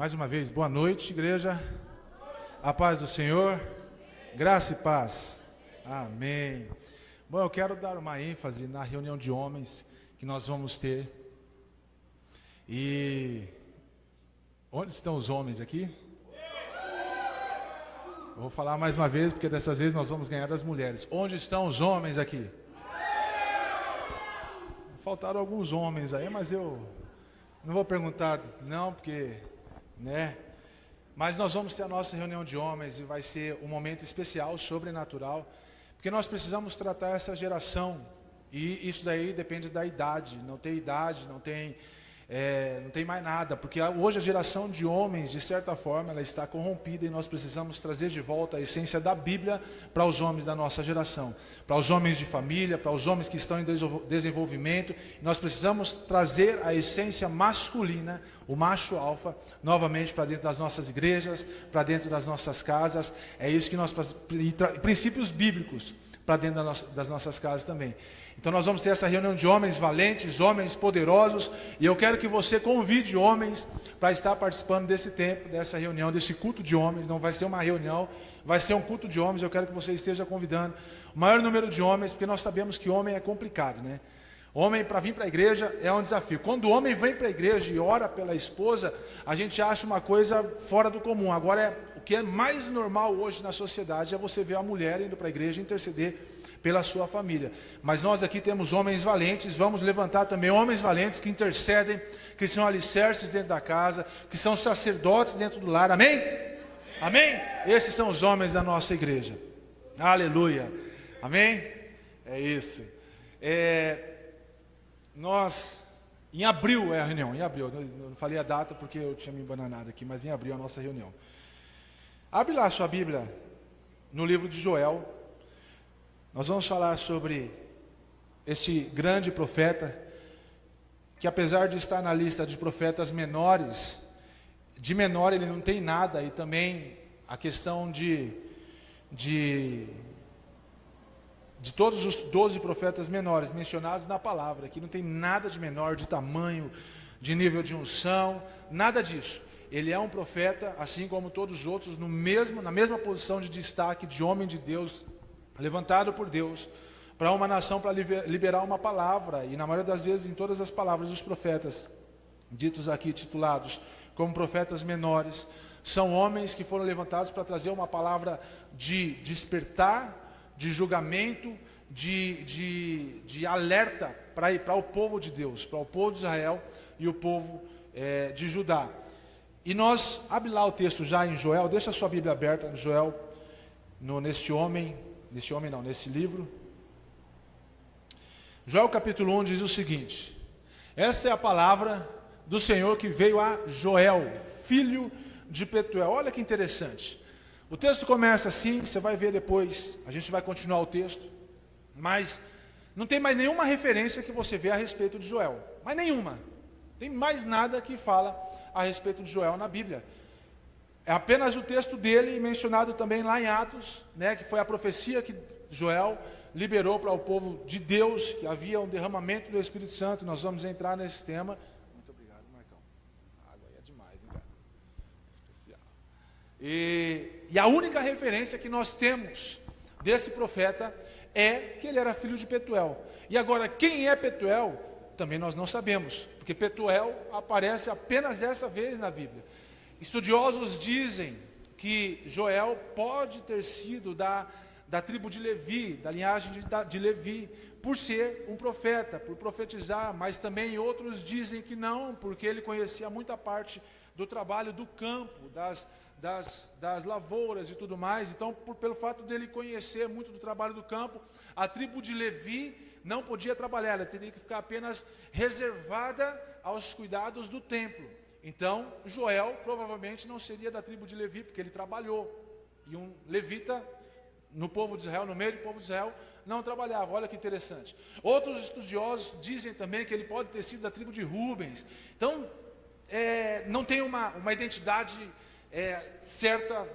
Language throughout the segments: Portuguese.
Mais uma vez, boa noite, igreja. A paz do Senhor. Graça e paz. Amém. Bom, eu quero dar uma ênfase na reunião de homens que nós vamos ter. E onde estão os homens aqui? Eu vou falar mais uma vez, porque dessa vez nós vamos ganhar das mulheres. Onde estão os homens aqui? Faltaram alguns homens aí, mas eu não vou perguntar não, porque, né? Mas nós vamos ter a nossa reunião de homens e vai ser um momento especial, sobrenatural, porque nós precisamos tratar essa geração. E isso daí depende da idade. Não tem idade, não tem mais nada, porque hoje a geração de homens, de certa forma, ela está corrompida e nós precisamos trazer de volta a essência da Bíblia para os homens da nossa geração, para os homens de família, para os homens que estão em desenvolvimento. Nós precisamos trazer a essência masculina, o macho alfa, novamente para dentro das nossas igrejas, para dentro das nossas casas. É isso que nós princípios bíblicos para dentro das nossas casas também. Então nós vamos ter essa reunião de homens valentes, homens poderosos, e eu quero que você convide homens para estar participando desse tempo, dessa reunião, desse culto de homens. Não vai ser uma reunião, vai ser um culto de homens. Eu quero que você esteja convidando o maior número de homens, porque nós sabemos que homem é complicado, né? Homem, para vir para a igreja, é um desafio. Quando o homem vem para a igreja e ora pela esposa, a gente acha uma coisa fora do comum. Agora, o que é mais normal hoje na sociedade é você ver a mulher indo para a igreja interceder pela sua família. Mas nós aqui temos homens valentes, vamos levantar também homens valentes que intercedem, que são alicerces dentro da casa, que são sacerdotes dentro do lar, amém? Amém? Esses são os homens da nossa igreja, aleluia, amém? É isso. Nós, em abril é a reunião, em abril, eu não falei a data porque eu tinha me embananado aqui, mas em abril é a nossa reunião. Abre lá a sua Bíblia, no livro de Joel. Nós vamos falar sobre este grande profeta, que apesar de estar na lista de profetas menores, de menor ele não tem nada, e também a questão de todos os 12 profetas menores mencionados na palavra, que não tem nada de menor, de tamanho, de nível de unção, nada disso. Ele é um profeta, assim como todos os outros, na mesma posição de destaque, de homem de Deus, levantado por Deus para uma nação, para liberar uma palavra. E na maioria das vezes, em todas as palavras dos profetas ditos aqui, titulados como profetas menores, são homens que foram levantados para trazer uma palavra de despertar, de julgamento, de alerta para o povo de Deus, para o povo de Israel e o povo de Judá. E nós, abre lá o texto já em Joel, deixa a sua Bíblia aberta em Joel, nesse livro. Joel capítulo 1 diz o seguinte: essa é a palavra do Senhor que veio a Joel, filho de Petuel. Olha que interessante. O texto começa assim, você vai ver depois, a gente vai continuar o texto, mas não tem mais nenhuma referência que você vê a respeito de Joel, mas nenhuma. Não tem mais nada que fala a respeito de Joel na Bíblia. É apenas o texto dele, mencionado também lá em Atos, né, que foi a profecia que Joel liberou para o povo de Deus, que havia um derramamento do Espírito Santo. Nós vamos entrar nesse tema. Muito obrigado, Marcão. Essa água aí é demais, hein, cara? Especial. E a única referência que nós temos desse profeta é que ele era filho de Petuel. E agora, quem é Petuel? Também nós não sabemos, porque Petuel aparece apenas essa vez na Bíblia. Estudiosos dizem que Joel pode ter sido da tribo de Levi, da linhagem de Levi, por ser um profeta, por profetizar, mas também outros dizem que não, porque ele conhecia muita parte do trabalho do campo, das lavouras e tudo mais. Então, pelo fato dele conhecer muito do trabalho do campo, a tribo de Levi não podia trabalhar, ela teria que ficar apenas reservada aos cuidados do templo. Então, Joel provavelmente não seria da tribo de Levi, porque ele trabalhou. E um levita no povo de Israel, no meio do povo de Israel, não trabalhava. Olha que interessante. Outros estudiosos dizem também que ele pode ter sido da tribo de Rubens. Então, não tem uma identidade certa,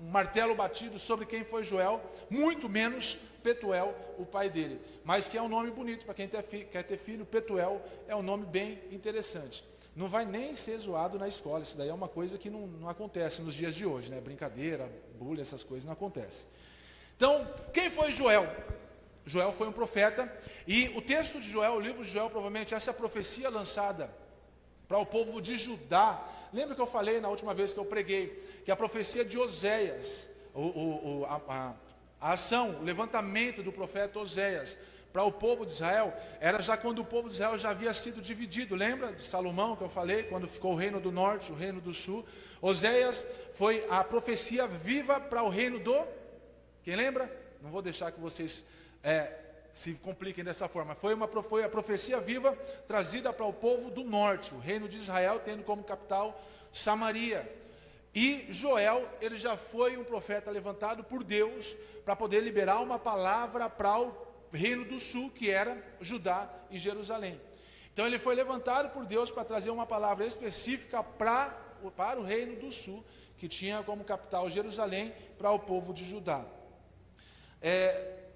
um martelo batido sobre quem foi Joel, muito menos Petuel, o pai dele. Mas que é um nome bonito para quem quer ter filho. Petuel é um nome bem interessante. não vai nem ser zoado na escola. Isso daí é uma coisa que não acontece nos dias de hoje, né? Brincadeira, bullying, essas coisas não acontecem. Então, quem foi Joel? Joel foi um profeta, e o texto de Joel, o livro de Joel, provavelmente essa profecia lançada para o povo de Judá. Lembra que eu falei na última vez que eu preguei, que a profecia de Oséias, a ação, o levantamento do profeta Oséias para o povo de Israel, era já quando o povo de Israel já havia sido dividido. Lembra de Salomão que eu falei, quando ficou o reino do norte, o reino do sul? Oséias foi a profecia viva para o reino do... Quem lembra? Não vou deixar que vocês se compliquem dessa forma. Foi a profecia viva trazida para o povo do norte, o reino de Israel, tendo como capital Samaria. E Joel, ele já foi um profeta levantado por Deus para poder liberar uma palavra para o reino do sul, que era Judá e Jerusalém. Então ele foi levantado por Deus para trazer uma palavra específica para o reino do sul, que tinha como capital Jerusalém, para o povo de Judá.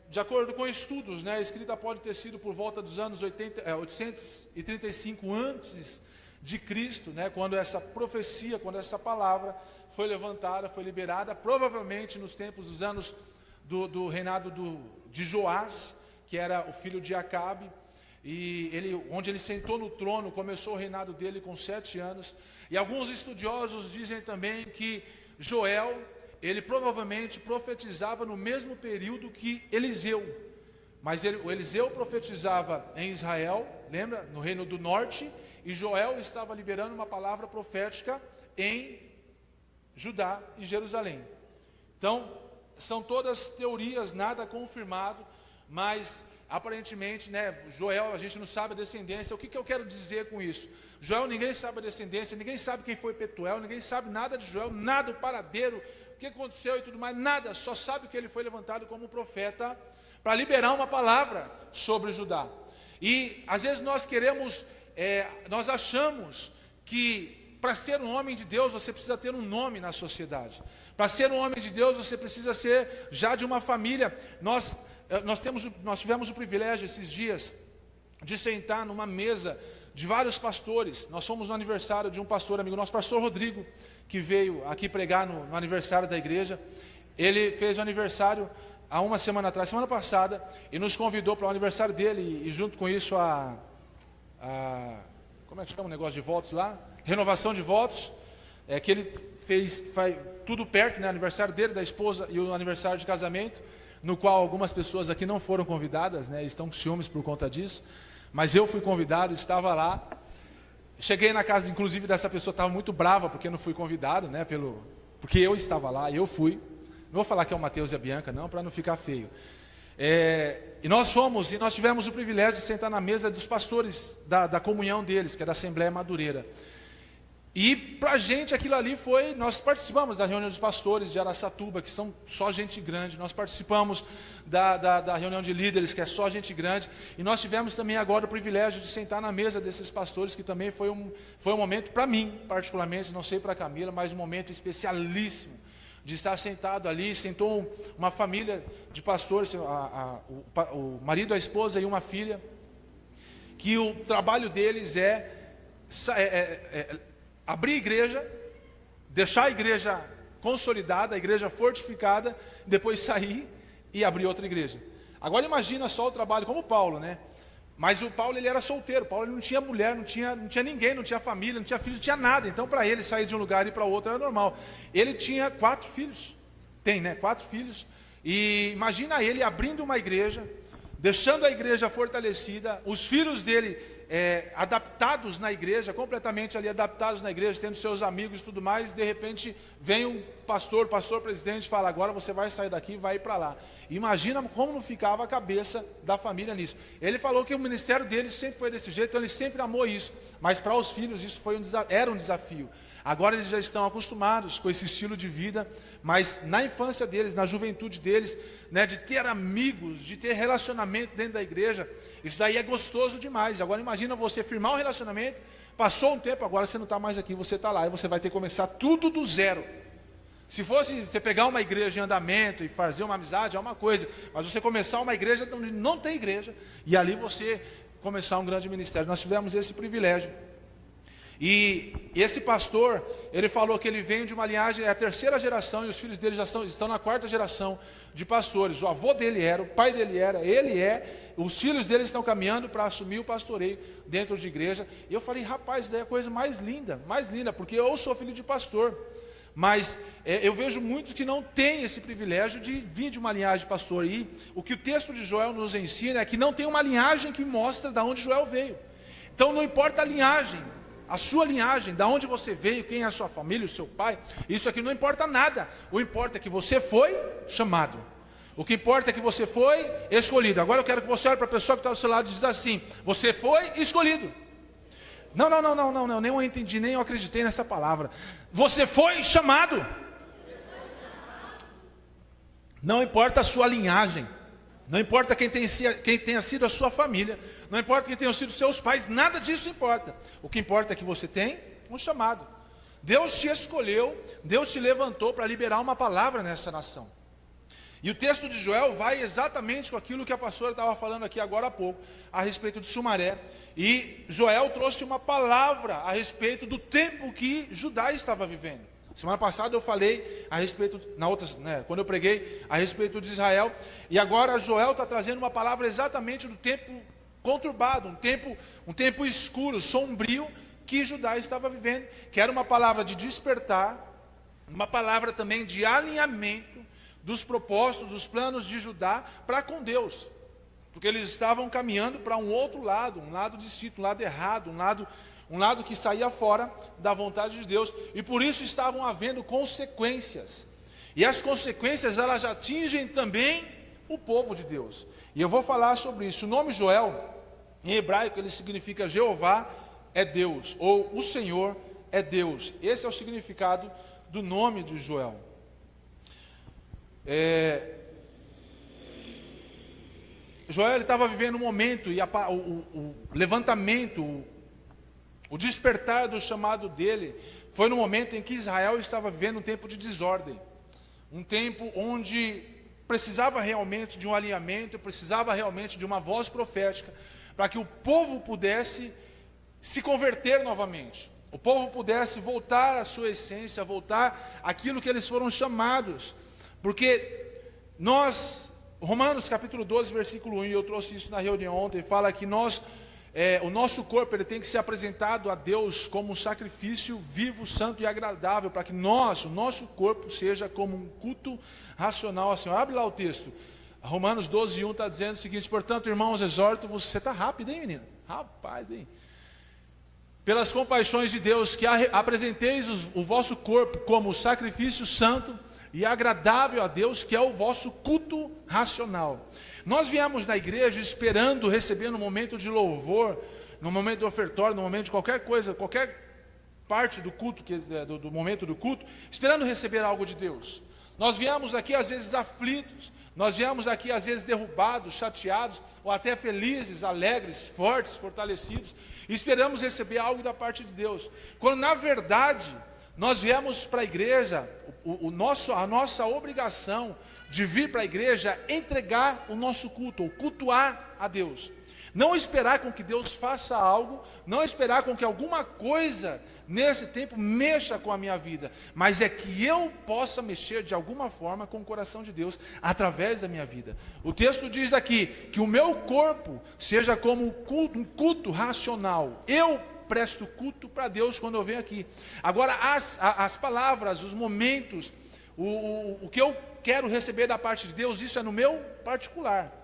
De acordo com estudos, né, a escrita pode ter sido por volta dos anos 835 antes de Cristo, né, quando essa profecia, quando essa palavra foi levantada, foi liberada, provavelmente nos tempos dos anos do reinado de Joás, que era o filho de Acabe, e onde ele sentou no trono, começou o reinado dele com 7 anos, e alguns estudiosos dizem também que Joel, ele provavelmente profetizava no mesmo período que Eliseu, mas o Eliseu profetizava em Israel, lembra? No reino do norte, e Joel estava liberando uma palavra profética em Judá e Jerusalém. Então, são todas teorias, nada confirmado, mas aparentemente, né, Joel, a gente não sabe a descendência. O que eu quero dizer com isso? Joel, ninguém sabe a descendência, ninguém sabe quem foi Petuel, ninguém sabe nada de Joel, nada o paradeiro, o que aconteceu e tudo mais, nada, só sabe que ele foi levantado como profeta para liberar uma palavra sobre Judá. E às vezes nós nós achamos que para ser um homem de Deus você precisa ter um nome na sociedade. Para ser um homem de Deus você precisa ser já de uma família. Nós tivemos o privilégio esses dias de sentar numa mesa de vários pastores. Nós fomos no aniversário de um pastor amigo nosso, pastor Rodrigo, que veio aqui pregar no aniversário da igreja. Ele fez o aniversário há uma semana atrás, semana passada, e nos convidou para o aniversário dele, e junto com isso como é que chama o negócio de votos lá? Renovação de votos, que ele faz tudo perto, né? Aniversário dele, da esposa, e o aniversário de casamento, no qual algumas pessoas aqui não foram convidadas, né? Estão com ciúmes por conta disso, mas eu fui convidado, estava lá. Cheguei na casa, inclusive, dessa pessoa, estava muito brava, porque não fui convidado, né? Porque eu estava lá, eu fui. Não vou falar que é o Mateus e a Bianca, não, para não ficar feio. E nós tivemos o privilégio de sentar na mesa dos pastores da comunhão deles, que é da Assembleia Madureira. E para a gente aquilo ali nós participamos da reunião dos pastores de Araçatuba, que são só gente grande, nós participamos da reunião de líderes, que é só gente grande, e nós tivemos também agora o privilégio de sentar na mesa desses pastores, que também foi um momento, para mim particularmente, não sei para a Camila, mas um momento especialíssimo, de estar sentado ali. Sentou uma família de pastores, o marido, a esposa e uma filha, que o trabalho deles abrir a igreja, deixar a igreja consolidada, a igreja fortificada, depois sair e abrir outra igreja. Agora imagina só o trabalho, como o Paulo, né? Mas o Paulo, ele era solteiro. Paulo, ele não tinha mulher, não tinha ninguém, não tinha família, não tinha filhos, não tinha nada. Então para ele sair de um lugar e ir para outro era normal. Ele tinha 4 filhos, 4 filhos, e imagina ele abrindo uma igreja, deixando a igreja fortalecida, os filhos dele adaptados na igreja, completamente ali adaptados na igreja, tendo seus amigos e tudo mais. De repente vem um pastor presidente, fala: agora você vai sair daqui e vai ir para lá. Imagina como não ficava a cabeça da família nisso. Ele falou que o ministério dele sempre foi desse jeito, então ele sempre amou isso, mas para os filhos isso era um desafio. Agora eles já estão acostumados com esse estilo de vida, mas na infância deles, na juventude deles, né, de ter amigos, de ter relacionamento dentro da igreja, isso daí é gostoso demais. Agora imagina você firmar um relacionamento, passou um tempo, agora você não está mais aqui, você está lá, e você vai ter que começar tudo do zero. Se fosse você pegar uma igreja em andamento e fazer uma amizade, é uma coisa, mas você começar uma igreja onde não tem igreja, e ali você começar um grande ministério. Nós tivemos esse privilégio. E esse pastor, ele falou que ele vem de uma linhagem, é a terceira geração, e os filhos dele já estão na quarta geração de pastores. O avô dele era, o pai dele era, ele é, os filhos dele estão caminhando para assumir o pastoreio dentro de igreja. E eu falei, rapaz, isso daí é a coisa mais linda, porque eu sou filho de pastor. Mas eu vejo muitos que não têm esse privilégio de vir de uma linhagem de pastor. E o que o texto de Joel nos ensina é que não tem uma linhagem que mostra de onde Joel veio. Então não importa a linhagem, a sua linhagem, da onde você veio, quem é a sua família, o seu pai, isso aqui não importa nada. O importa é que você foi chamado. O que importa é que você foi escolhido. Agora eu quero que você olhe para a pessoa que está ao seu lado e diz assim: você foi escolhido. Não, nem eu entendi, nem eu acreditei nessa palavra. Você foi chamado. Não importa a sua linhagem, não importa quem tenha sido a sua família, não importa quem tenham sido seus pais, nada disso importa. O que importa é que você tem um chamado. Deus te escolheu, Deus te levantou para liberar uma palavra nessa nação. E o texto de Joel vai exatamente com aquilo que a pastora estava falando aqui agora há pouco, a respeito de Sumaré. E Joel trouxe uma palavra a respeito do tempo que Judá estava vivendo. Semana passada eu falei a respeito, quando eu preguei a respeito de Israel. E agora Joel está trazendo uma palavra exatamente do tempo conturbado, um tempo escuro, sombrio, que Judá estava vivendo. Que era uma palavra de despertar, uma palavra também de alinhamento dos propósitos, dos planos de Judá para com Deus. Porque eles estavam caminhando para um outro lado, um lado distinto, um lado errado, um lado que saía fora da vontade de Deus. E por isso estavam havendo consequências. E as consequências, elas já atingem também o povo de Deus. E eu vou falar sobre isso. O nome Joel, em hebraico, ele significa Jeová é Deus, ou o Senhor é Deus. Esse é o significado do nome de Joel. Joel estava vivendo um momento, e o levantamento, o despertar do chamado dele, foi no momento em que Israel estava vivendo um tempo de desordem. Um tempo onde precisava realmente de um alinhamento, precisava realmente de uma voz profética, para que o povo pudesse se converter novamente. O povo pudesse voltar à sua essência, voltar àquilo que eles foram chamados. Porque Romanos capítulo 12, versículo 1, eu trouxe isso na reunião ontem, fala que o nosso corpo ele tem que ser apresentado a Deus como um sacrifício vivo, santo e agradável, para que o nosso corpo seja como um culto racional ao Senhor. Abre lá o texto, Romanos 12, 1 está dizendo o seguinte: portanto, irmãos, exorto-vos, você está rápido, hein, menina? Rapaz, hein? Pelas compaixões de Deus, que apresenteis o vosso corpo como sacrifício santo e agradável a Deus, que é o vosso culto racional. Nós viemos na igreja esperando receber no momento de louvor, no momento do ofertório, no momento de qualquer coisa, qualquer parte do culto, do momento do culto, esperando receber algo de Deus. Nós viemos aqui às vezes aflitos, nós viemos aqui às vezes derrubados, chateados, ou até felizes, alegres, fortes, fortalecidos, e esperamos receber algo da parte de Deus. Quando na verdade nós viemos para a igreja, a nossa obrigação de vir para a igreja é entregar o nosso culto, ou cultuar a Deus. Não esperar com que Deus faça algo, não esperar com que alguma coisa nesse tempo mexa com a minha vida, mas é que eu possa mexer de alguma forma com o coração de Deus através da minha vida. O texto diz aqui que o meu corpo seja como um culto racional. Eu presto culto para Deus quando eu venho aqui. Agora as palavras, os momentos, o que eu quero receber da parte de Deus, isso é no meu particular.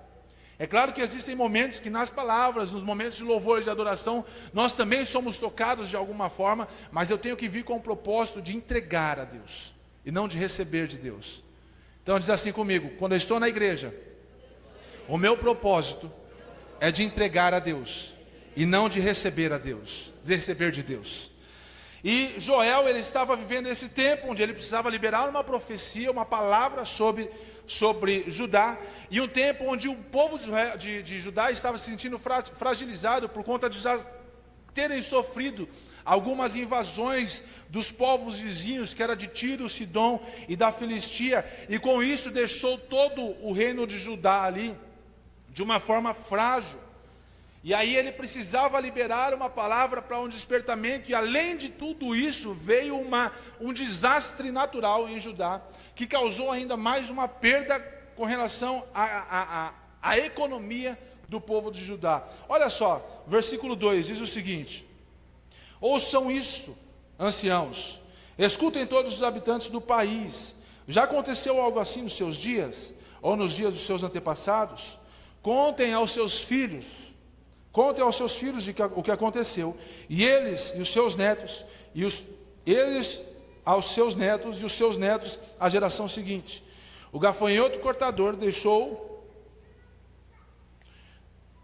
É claro que existem momentos que nas palavras, nos momentos de louvor e de adoração, nós também somos tocados de alguma forma, mas eu tenho que vir com o propósito de entregar a Deus, e não de receber de Deus. Então diz assim comigo: quando eu estou na igreja, o meu propósito é de entregar a Deus, e não de receber a Deus, de receber de Deus. E Joel, ele estava vivendo esse tempo onde ele precisava liberar uma profecia, uma palavra sobre Judá, e um tempo onde o povo de Judá estava se sentindo fragilizado por conta de já terem sofrido algumas invasões dos povos vizinhos, que era de Tiro, Sidom e da Filistia, e com isso deixou todo o reino de Judá ali de uma forma frágil. E aí ele precisava liberar uma palavra para um despertamento, e além de tudo isso, veio um desastre natural em Judá, que causou ainda mais uma perda com relação à economia do povo de Judá. Olha só, versículo 2 diz o seguinte: ouçam isto, anciãos, escutem todos os habitantes do país. Já aconteceu algo assim nos seus dias, ou nos dias dos seus antepassados? Contem aos seus filhos o que aconteceu, e eles e os seus netos, eles aos seus netos, e os seus netos à geração seguinte. O gafanhoto cortador deixou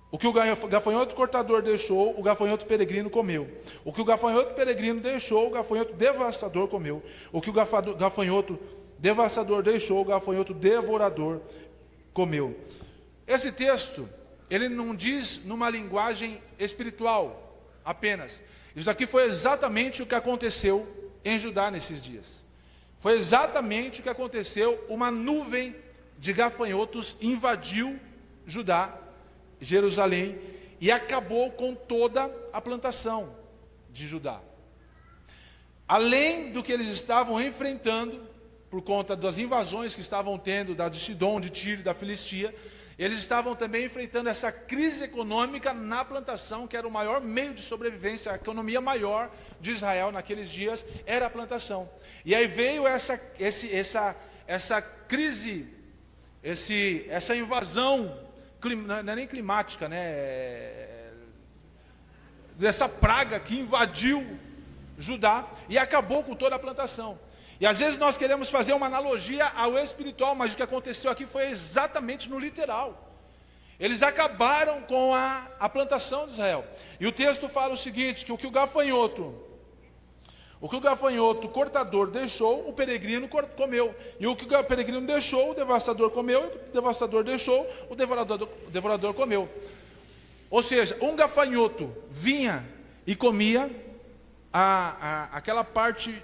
o que o gafanhoto cortador deixou, o gafanhoto peregrino comeu. O que o gafanhoto peregrino deixou, o gafanhoto devastador comeu. O que o gafanhoto devastador deixou, o gafanhoto devorador comeu. Esse texto, ele não diz numa linguagem espiritual apenas. Isso aqui foi exatamente o que aconteceu em Judá nesses dias. Foi exatamente o que aconteceu. Uma nuvem de gafanhotos invadiu Judá, Jerusalém, e acabou com toda a plantação de Judá. Além do que eles estavam enfrentando, por conta das invasões que estavam tendo, de Sidom, de Tiro, da Filistia, eles estavam também enfrentando essa crise econômica na plantação, que era o maior meio de sobrevivência. A economia maior de Israel naqueles dias era a plantação. E aí veio essa crise, essa invasão, não é nem climática, dessa praga que invadiu Judá e acabou com toda a plantação. E às vezes nós queremos fazer uma analogia ao espiritual, mas o que aconteceu aqui foi exatamente no literal. Eles acabaram com a plantação de Israel. E o texto fala o seguinte, que o que o gafanhoto cortador deixou, o peregrino comeu. E o que o peregrino deixou, o devastador comeu. E o que o devastador deixou, o devorador comeu. Ou seja, um gafanhoto vinha e comia aquela parte,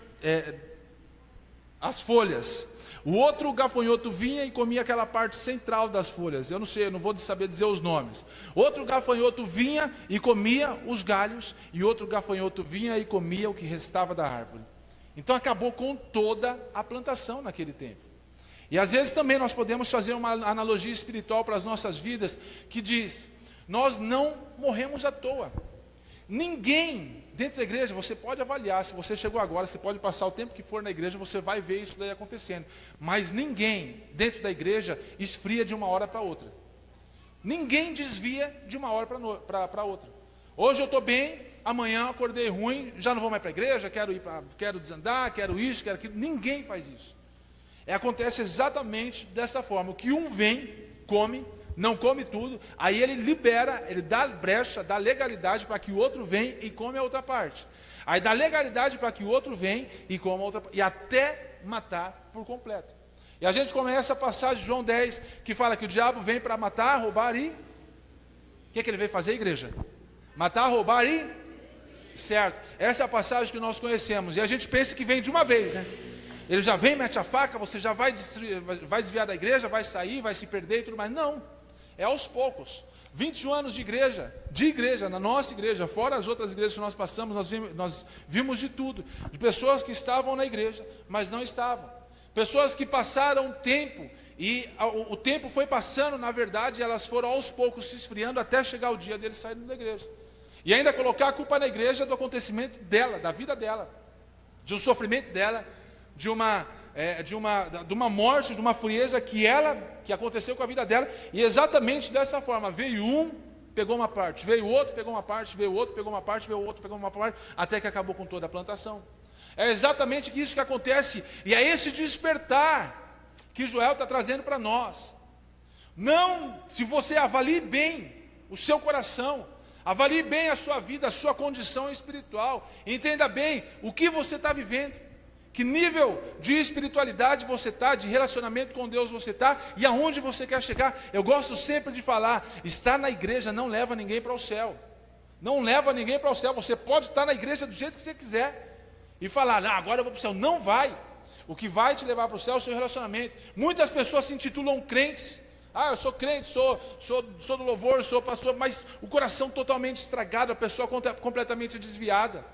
as folhas. O outro gafanhoto vinha e comia aquela parte central das folhas. Eu não sei, eu não vou saber dizer os nomes. Outro gafanhoto vinha e comia os galhos, e outro gafanhoto vinha e comia o que restava da árvore. Então acabou com toda a plantação naquele tempo. E às vezes também nós podemos fazer uma analogia espiritual para as nossas vidas, que diz: nós não morremos à toa. Ninguém dentro da igreja, você pode avaliar, se você chegou agora, você pode passar o tempo que for na igreja, você vai ver isso daí acontecendo. Mas ninguém dentro da igreja esfria de uma hora para outra. Ninguém desvia de uma hora para outra. Hoje eu estou bem, amanhã acordei ruim, já não vou mais para a igreja, quero desandar, quero isso, quero aquilo. Ninguém faz isso. Acontece exatamente dessa forma. O que um vem, come, não come tudo, aí ele libera, ele dá brecha, dá legalidade para que o outro venha e come a outra parte. Aí dá legalidade para que o outro venha e coma a outra parte, e até matar por completo. E a gente começa a passagem de João 10, que fala que o diabo vem para matar, roubar e... O que ele veio fazer, igreja? Matar, roubar e... Certo, essa é a passagem que nós conhecemos, e a gente pensa que vem de uma vez, né? Ele já vem, mete a faca, você já vai desviar da igreja, vai sair, vai se perder e tudo mais. Não. É aos poucos. 21 anos de igreja, na nossa igreja, fora as outras igrejas que nós passamos, nós vimos de tudo. De pessoas que estavam na igreja, mas não estavam. Pessoas que passaram tempo, e o tempo foi passando, na verdade, elas foram aos poucos se esfriando, até chegar o dia deles saírem da igreja. E ainda colocar a culpa na igreja do acontecimento dela, da vida dela, de um sofrimento dela, de uma morte, de uma frieza que aconteceu com a vida dela, e exatamente dessa forma, veio um, pegou uma parte, veio outro, pegou uma parte, veio outro, pegou uma parte, veio outro, pegou uma parte, até que acabou com toda a plantação. É exatamente isso que acontece, e é esse despertar que Joel está trazendo para nós. Não, se você avalie bem o seu coração, avalie bem a sua vida, a sua condição espiritual, entenda bem o que você está vivendo, que nível de espiritualidade você está, de relacionamento com Deus você está, e aonde você quer chegar. Eu gosto sempre de falar, estar na igreja não leva ninguém para o céu. Não leva ninguém para o céu. Você pode estar na igreja do jeito que você quiser, e falar, não, agora eu vou para o céu. Não vai. O que vai te levar para o céu é o seu relacionamento. Muitas pessoas se intitulam crentes, Ah, eu sou crente, sou do louvor, sou pastor, mas o coração totalmente estragado, a pessoa completamente desviada.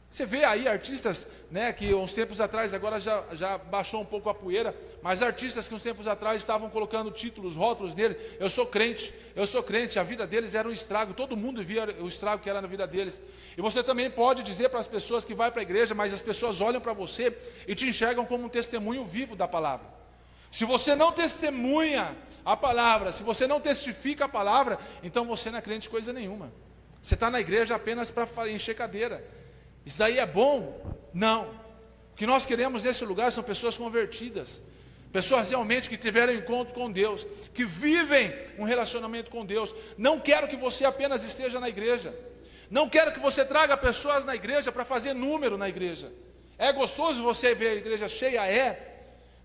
Você vê aí artistas, né, que uns tempos atrás, agora já baixou um pouco a poeira, mas artistas que uns tempos atrás estavam colocando títulos, rótulos dele, eu sou crente, a vida deles era um estrago, todo mundo via o estrago que era na vida deles. E você também pode dizer para as pessoas que vai para a igreja, mas as pessoas olham para você e te enxergam como um testemunho vivo da palavra. Se você não testemunha a palavra, se você não testifica a palavra, então você não é crente coisa nenhuma. Você está na igreja apenas para encher cadeira. Isso daí é bom? Não. O que nós queremos nesse lugar são pessoas convertidas, pessoas realmente que tiveram encontro com Deus, que vivem um relacionamento com Deus. Não quero que você apenas esteja na igreja, não quero que você traga pessoas na igreja para fazer número na igreja. É gostoso você ver a igreja cheia,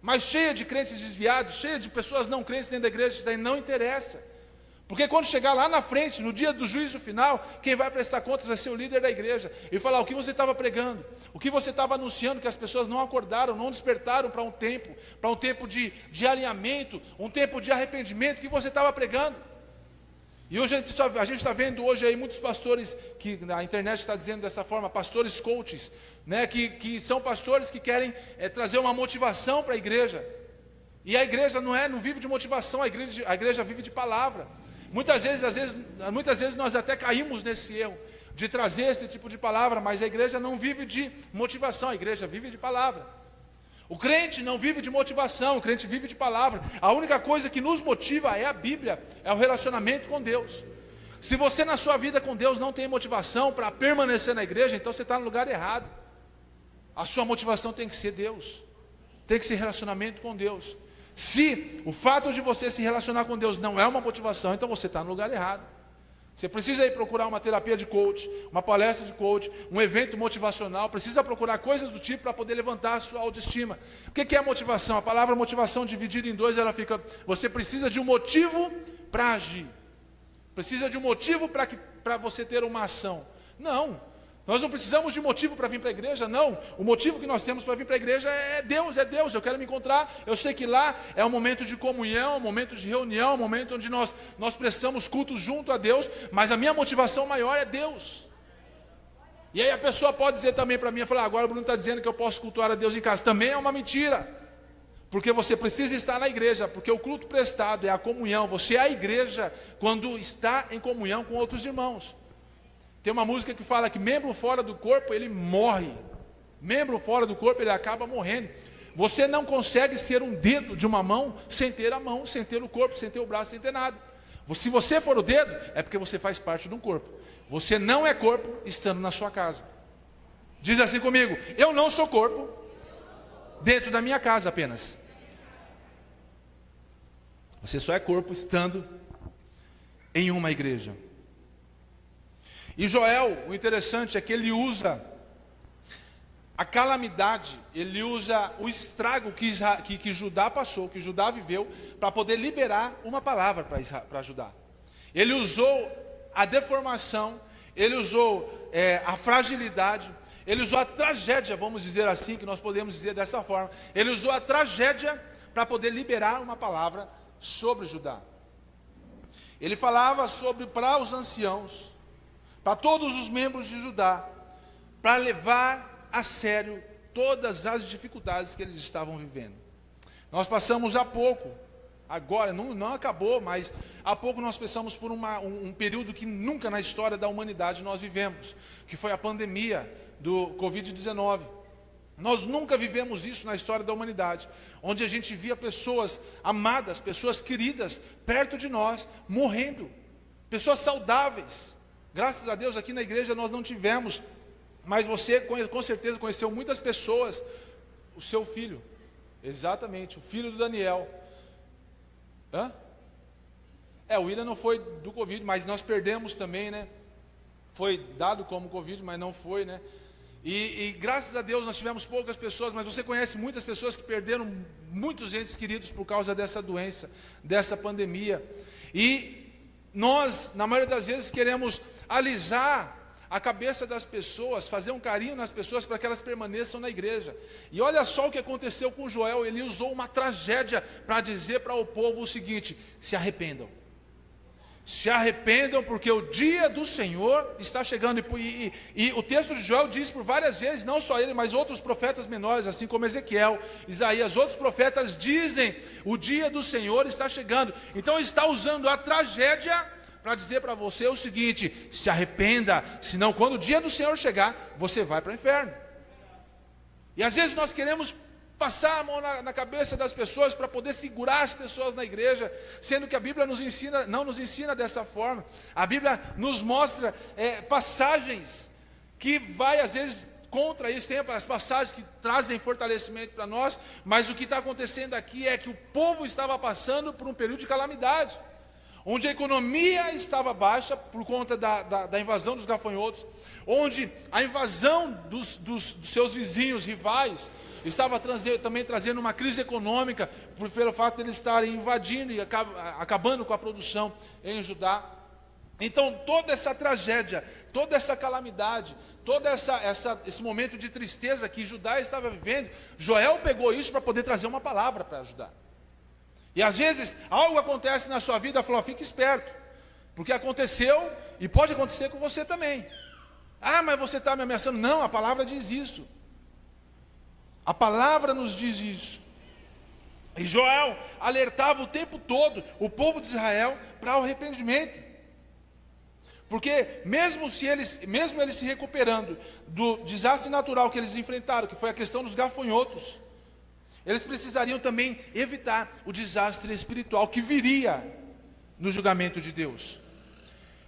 mas cheia de crentes desviados, cheia de pessoas não crentes dentro da igreja, isso daí não interessa. Porque quando chegar lá na frente, no dia do juízo final, quem vai prestar contas vai ser o líder da igreja. E falar o que você estava pregando, o que você estava anunciando, que as pessoas não acordaram, não despertaram para um tempo de alinhamento, um tempo de arrependimento, que você estava pregando. E hoje a gente está vendo hoje aí muitos pastores, que na internet está dizendo dessa forma, pastores coaches, né, que são pastores que querem trazer uma motivação para a igreja. E a igreja não vive de motivação, a igreja vive de palavra. Muitas vezes nós até caímos nesse erro de trazer esse tipo de palavra, mas a igreja não vive de motivação, a igreja vive de palavra. O crente não vive de motivação, o crente vive de palavra. A única coisa que nos motiva é a Bíblia, é o relacionamento com Deus. Se você na sua vida com Deus não tem motivação para permanecer na igreja, então você está no lugar errado. A sua motivação tem que ser Deus, tem que ser relacionamento com Deus. Se o fato de você se relacionar com Deus não é uma motivação, então você está no lugar errado. Você precisa ir procurar uma terapia de coach, uma palestra de coach, um evento motivacional, precisa procurar coisas do tipo para poder levantar a sua autoestima. O que é motivação? A palavra motivação dividida em dois, ela fica, você precisa de um motivo para agir. Precisa de um motivo para você ter uma ação. Não. Nós não precisamos de motivo para vir para a igreja, não. O motivo que nós temos para vir para a igreja é Deus, eu quero me encontrar. Eu sei que lá é um momento de comunhão, um momento de reunião, um momento onde nós prestamos culto junto a Deus, mas a minha motivação maior é Deus. E aí a pessoa pode dizer também para mim, falar, agora o Bruno está dizendo que eu posso cultuar a Deus em casa. Também é uma mentira, porque você precisa estar na igreja, porque o culto prestado é a comunhão. Você é a igreja quando está em comunhão com outros irmãos. Tem uma música que fala que membro fora do corpo, ele morre. Membro fora do corpo, ele acaba morrendo. Você não consegue ser um dedo de uma mão sem ter a mão, sem ter o corpo, sem ter o braço, sem ter nada. Se você for o dedo, é porque você faz parte de um corpo. Você não é corpo estando na sua casa. Diz assim comigo, eu não sou corpo dentro da minha casa apenas. Você só é corpo estando em uma igreja. E Joel, o interessante é que ele usa a calamidade, ele usa o estrago que Judá passou, que Judá viveu, para poder liberar uma palavra para Judá. Ele usou a deformação, ele usou a fragilidade, ele usou a tragédia, vamos dizer assim, que nós podemos dizer dessa forma. Ele usou a tragédia para poder liberar uma palavra sobre Judá. Ele falava para os anciãos, para todos os membros de Judá, para levar a sério todas as dificuldades que eles estavam vivendo. Nós passamos há pouco, agora, não acabou, mas há pouco nós passamos por um período que nunca na história da humanidade nós vivemos, que foi a pandemia do Covid-19. Nós nunca vivemos isso na história da humanidade, onde a gente via pessoas amadas, pessoas queridas, perto de nós, morrendo, pessoas saudáveis. Graças a Deus aqui na igreja nós não tivemos, mas você com certeza conheceu muitas pessoas, o seu filho, exatamente, o filho do Daniel. O William não foi do Covid, mas nós perdemos também, né? Foi dado como Covid, mas não foi, né? E graças a Deus nós tivemos poucas pessoas, mas você conhece muitas pessoas que perderam muitos entes queridos por causa dessa doença, dessa pandemia. E nós, na maioria das vezes, queremos alisar a cabeça das pessoas, fazer um carinho nas pessoas para que elas permaneçam na igreja. E olha só o que aconteceu com Joel. Ele usou uma tragédia para dizer para o povo o seguinte: se arrependam. Se arrependam, porque o dia do Senhor está chegando. E o texto de Joel diz por várias vezes, não só ele, mas outros profetas menores, assim como Ezequiel, Isaías, outros profetas dizem: o dia do Senhor está chegando. Então ele está usando a tragédia para dizer para você o seguinte: se arrependa, senão quando o dia do Senhor chegar, você vai para o inferno. E às vezes nós queremos passar a mão na cabeça das pessoas para poder segurar as pessoas na igreja, sendo que a Bíblia não nos ensina dessa forma. A Bíblia nos mostra passagens que vai às vezes contra isso. Tem as passagens que trazem fortalecimento para nós, mas o que está acontecendo aqui é que o povo estava passando por um período de calamidade, onde a economia estava baixa por conta da invasão dos gafanhotos, onde a invasão dos seus vizinhos rivais estava também trazendo uma crise econômica, pelo fato de eles estarem invadindo e acabando com a produção em Judá. Então toda essa tragédia, toda essa calamidade, todo esse momento de tristeza que Judá estava vivendo, Joel pegou isso para poder trazer uma palavra para ajudar. E às vezes algo acontece na sua vida, falou: fique esperto, porque aconteceu e pode acontecer com você também. Ah, mas você está me ameaçando. Não, a palavra diz isso. A palavra nos diz isso. E Joel alertava o tempo todo o povo de Israel para o arrependimento. Porque mesmo eles se recuperando do desastre natural que eles enfrentaram, que foi a questão dos gafanhotos, eles precisariam também evitar o desastre espiritual que viria no julgamento de Deus.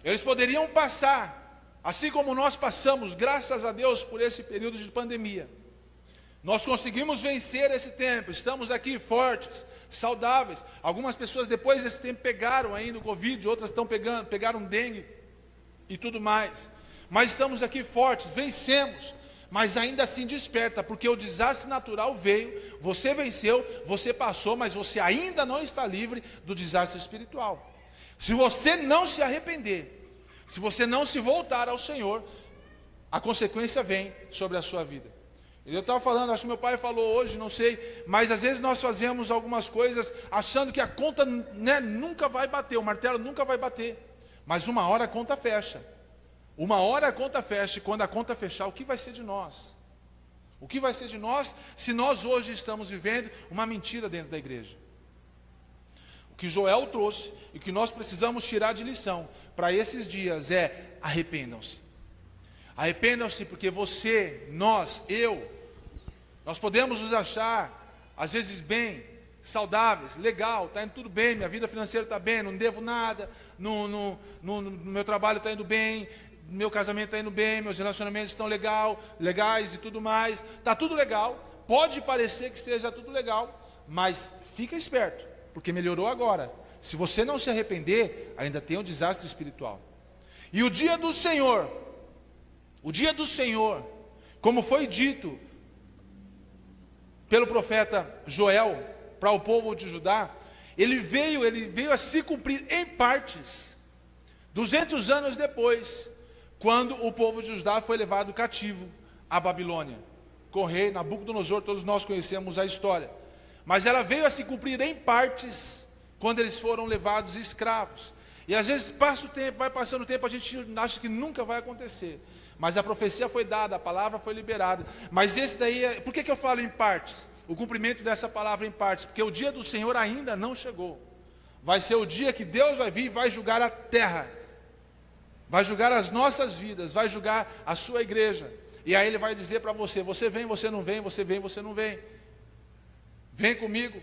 Eles poderiam passar, assim como nós passamos, graças a Deus, por esse período de pandemia. Nós conseguimos vencer esse tempo, estamos aqui fortes, saudáveis. Algumas pessoas depois desse tempo pegaram ainda o Covid, outras pegaram dengue e tudo mais. Mas estamos aqui fortes, vencemos, mas ainda assim desperta, porque o desastre natural veio, você venceu, você passou, mas você ainda não está livre do desastre espiritual. Se você não se arrepender, se você não se voltar ao Senhor, a consequência vem sobre a sua vida. Eu estava falando, acho que meu pai falou hoje, não sei, mas às vezes nós fazemos algumas coisas achando que a conta, né, nunca vai bater, o martelo nunca vai bater, mas uma hora a conta fecha. Uma hora a conta fecha, e quando a conta fechar, o que vai ser de nós? O que vai ser de nós se nós hoje estamos vivendo uma mentira dentro da igreja? O que Joel trouxe e o que nós precisamos tirar de lição para esses dias é: arrependam-se. Arrependam-se, porque você, nós podemos nos achar às vezes bem, saudáveis, legal, está indo tudo bem, minha vida financeira está bem, não devo nada, no meu trabalho está indo bem, meu casamento está indo bem, meus relacionamentos estão legais e tudo mais, está tudo legal, pode parecer que seja tudo legal, mas fica esperto, porque melhorou agora. Se você não se arrepender, ainda tem um desastre espiritual. E o dia do Senhor, como foi dito pelo profeta Joel para o povo de Judá, ele veio a se cumprir em partes, 200 anos depois, quando o povo de Judá foi levado cativo à Babilônia, com o rei Nabucodonosor. Todos nós conhecemos a história, mas ela veio a se cumprir em partes, quando eles foram levados escravos. E às vezes passa o tempo, vai passando o tempo, a gente acha que nunca vai acontecer, mas a profecia foi dada, a palavra foi liberada. Mas esse daí, por que eu falo em partes? O cumprimento dessa palavra em partes, porque o dia do Senhor ainda não chegou. Vai ser o dia que Deus vai vir e vai julgar a terra, vai julgar as nossas vidas, vai julgar a sua igreja. E aí Ele vai dizer para você: você vem, você não vem, você vem, você não vem. Vem comigo,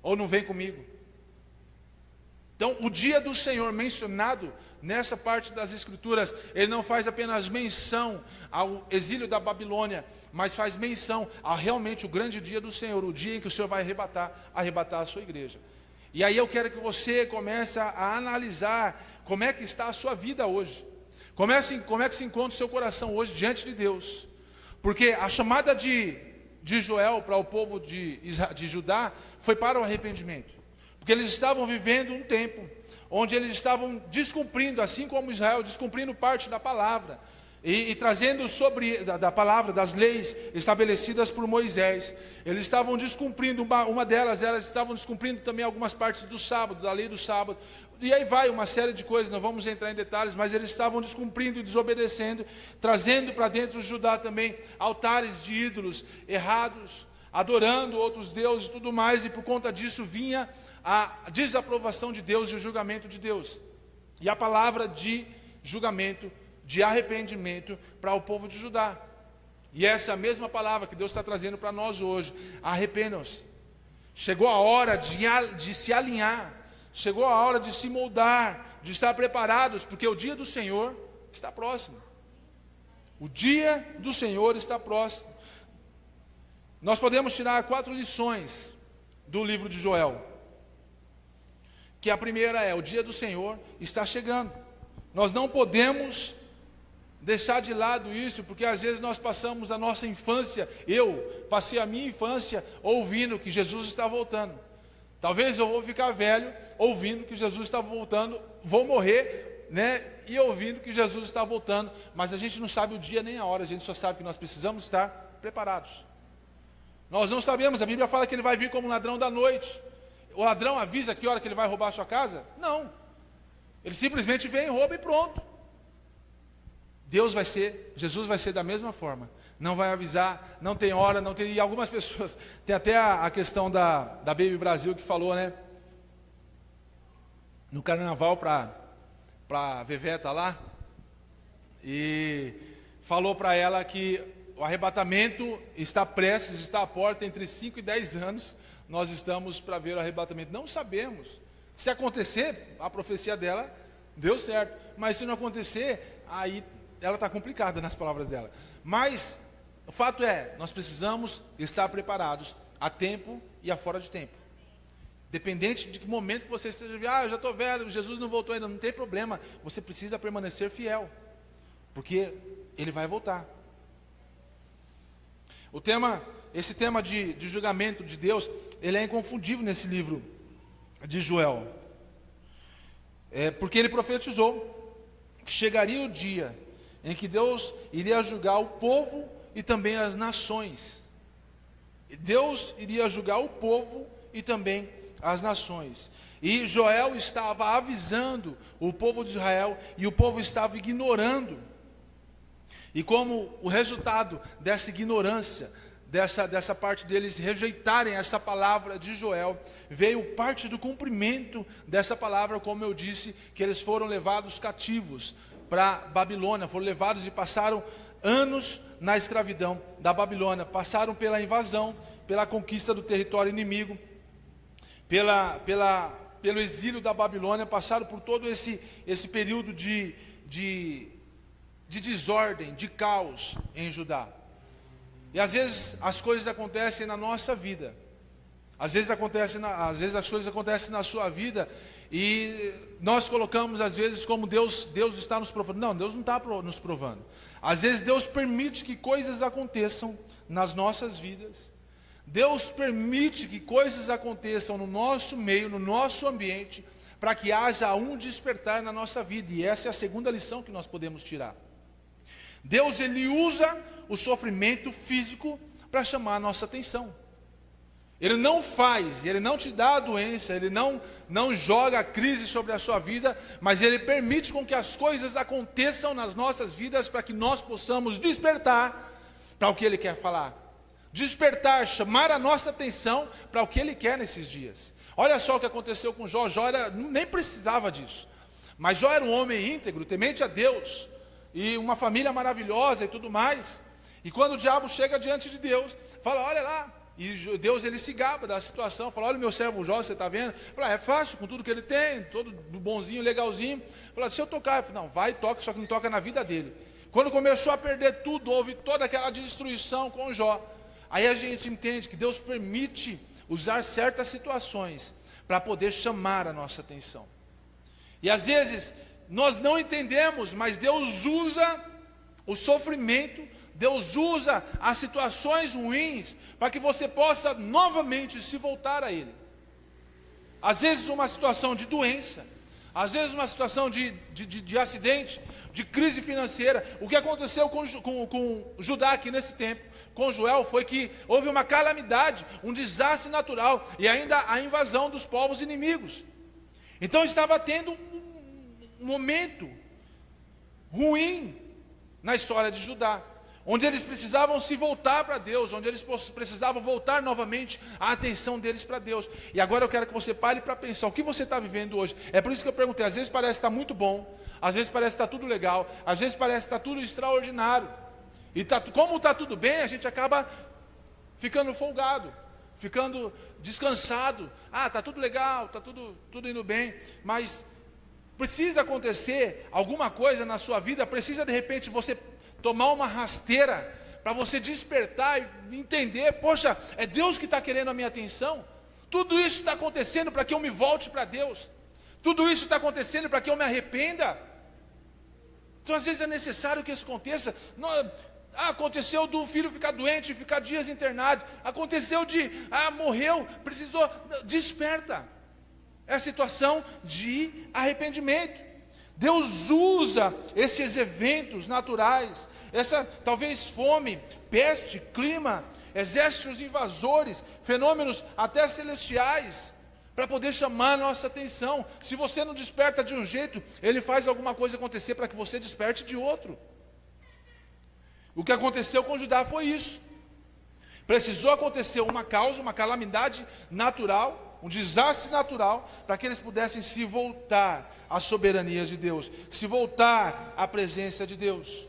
ou não vem comigo. Então, o dia do Senhor mencionado nessa parte das Escrituras, ele não faz apenas menção ao exílio da Babilônia, mas faz menção a realmente o grande dia do Senhor, o dia em que o Senhor vai arrebatar a sua igreja. E aí eu quero que você comece a analisar como é que está a sua vida hoje, como é que se encontra o seu coração hoje diante de Deus, porque a chamada de Joel para o povo de Judá foi para o arrependimento. Porque eles estavam vivendo um tempo onde eles estavam descumprindo, assim como Israel, descumprindo parte da palavra, e trazendo sobre da palavra, das leis estabelecidas por Moisés. Eles estavam descumprindo, uma delas, elas estavam descumprindo também algumas partes do sábado, da lei do sábado, e aí vai uma série de coisas, não vamos entrar em detalhes, mas eles estavam descumprindo e desobedecendo, trazendo para dentro de Judá também altares de ídolos errados, adorando outros deuses e tudo mais, e por conta disso vinha a desaprovação de Deus e o julgamento de Deus, e a palavra de julgamento, de arrependimento para o povo de Judá. E essa é a mesma palavra que Deus está trazendo para nós hoje: arrependam-se. Chegou a hora de se alinhar, chegou a hora de se moldar, de estar preparados, porque o dia do Senhor está próximo. O dia do Senhor está próximo. Nós podemos tirar 4 lições do livro de Joel, que a primeira é: o dia do Senhor está chegando. Nós não podemos deixar de lado isso, porque às vezes nós passamos a nossa infância, eu passei a minha infância ouvindo que Jesus está voltando. Talvez eu vou ficar velho ouvindo que Jesus está voltando, vou morrer, né, e ouvindo que Jesus está voltando, mas a gente não sabe o dia nem a hora, a gente só sabe que nós precisamos estar preparados. Nós não sabemos, a Bíblia fala que ele vai vir como um ladrão da noite. O ladrão avisa que hora que ele vai roubar a sua casa? Não. Ele simplesmente vem, rouba e pronto. Jesus vai ser da mesma forma. Não vai avisar, não tem hora, não tem. E algumas pessoas, tem até a questão da Baby Brasil que falou, né? No carnaval para a Veveta lá, e falou para ela que o arrebatamento está prestes, está à porta, entre 5 e 10 anos, nós estamos para ver o arrebatamento. Não sabemos. Se acontecer, a profecia dela deu certo, mas se não acontecer, aí ela está complicada nas palavras dela. Mas o fato é, nós precisamos estar preparados a tempo e a fora de tempo. Dependente de que momento que você esteja, eu já estou velho, Jesus não voltou ainda, não tem problema. Você precisa permanecer fiel, porque Ele vai voltar. Esse tema de julgamento de Deus, ele é inconfundível nesse livro de Joel. Porque ele profetizou que chegaria o dia em que Deus iria julgar o povo e também as nações. Deus iria julgar o povo e também as nações. E Joel estava avisando o povo de Israel, e o povo estava ignorando. E como o resultado dessa ignorância, dessa parte deles rejeitarem essa palavra de Joel, veio parte do cumprimento dessa palavra, como eu disse, que eles foram levados cativos para Babilônia, foram levados e passaram anos na escravidão da Babilônia, passaram pela invasão, pela conquista do território inimigo, pelo exílio da Babilônia, passaram por todo esse período de desordem, de caos em Judá. E às vezes as coisas acontecem na nossa vida, às vezes as coisas acontecem na sua vida, e nós colocamos às vezes como Deus está nos provando. Não, Deus não está nos provando. Às vezes Deus permite que coisas aconteçam nas nossas vidas. Deus permite que coisas aconteçam no nosso meio, no nosso ambiente, para que haja um despertar na nossa vida. E essa é a segunda lição que nós podemos tirar. Deus, Ele usa o sofrimento físico para chamar a nossa atenção. Ele não faz, Ele não te dá a doença, Ele não joga a crise sobre a sua vida, mas Ele permite com que as coisas aconteçam nas nossas vidas para que nós possamos despertar para o que Ele quer falar. Despertar, chamar a nossa atenção para o que Ele quer nesses dias. Olha só o que aconteceu com Jó. Jó nem precisava disso, mas Jó era um homem íntegro, temente a Deus, e uma família maravilhosa e tudo mais. E quando o diabo chega diante de Deus, fala, olha lá, e Deus, ele se gaba da situação, fala, olha o meu servo Jó, você está vendo? Fala, é fácil, com tudo que ele tem, todo bonzinho, legalzinho. Fala, deixa eu tocar. Fala, não, vai e toca, só que não toca na vida dele. Quando começou a perder tudo, houve toda aquela destruição com Jó. Aí a gente entende que Deus permite usar certas situações para poder chamar a nossa atenção. E às vezes nós não entendemos, mas Deus usa o sofrimento, Deus usa as situações ruins para que você possa novamente se voltar a Ele. Às vezes uma situação de doença, às vezes uma situação de acidente, de crise financeira. O que aconteceu com Judá aqui nesse tempo, com Joel, foi que houve uma calamidade, um desastre natural, e ainda a invasão dos povos inimigos. Então estava tendo um momento ruim na história de Judá, onde eles precisavam se voltar para Deus, onde eles precisavam voltar novamente a atenção deles para Deus. E agora eu quero que você pare para pensar, o que você está vivendo hoje? É por isso que eu perguntei, às vezes parece que está muito bom, às vezes parece que está tudo legal, às vezes parece que está tudo extraordinário, e como está tudo bem, a gente acaba ficando folgado, ficando descansado. Está tudo legal, está tudo indo bem, mas precisa acontecer alguma coisa na sua vida, precisa de repente você tomar uma rasteira, para você despertar e entender, poxa, é Deus que está querendo a minha atenção, tudo isso está acontecendo para que eu me volte para Deus, tudo isso está acontecendo para que eu me arrependa. Então às vezes é necessário que isso aconteça. Aconteceu do filho ficar doente, ficar dias internado, aconteceu morreu, precisou, desperta. É a situação de arrependimento. Deus usa esses eventos naturais, essa talvez fome, peste, clima, exércitos invasores, fenômenos até celestiais, para poder chamar a nossa atenção. Se você não desperta de um jeito, Ele faz alguma coisa acontecer para que você desperte de outro. O que aconteceu com Judá foi isso. Precisou acontecer uma causa, uma calamidade natural, um desastre natural, para que eles pudessem se voltar à soberania de Deus, se voltar à presença de Deus.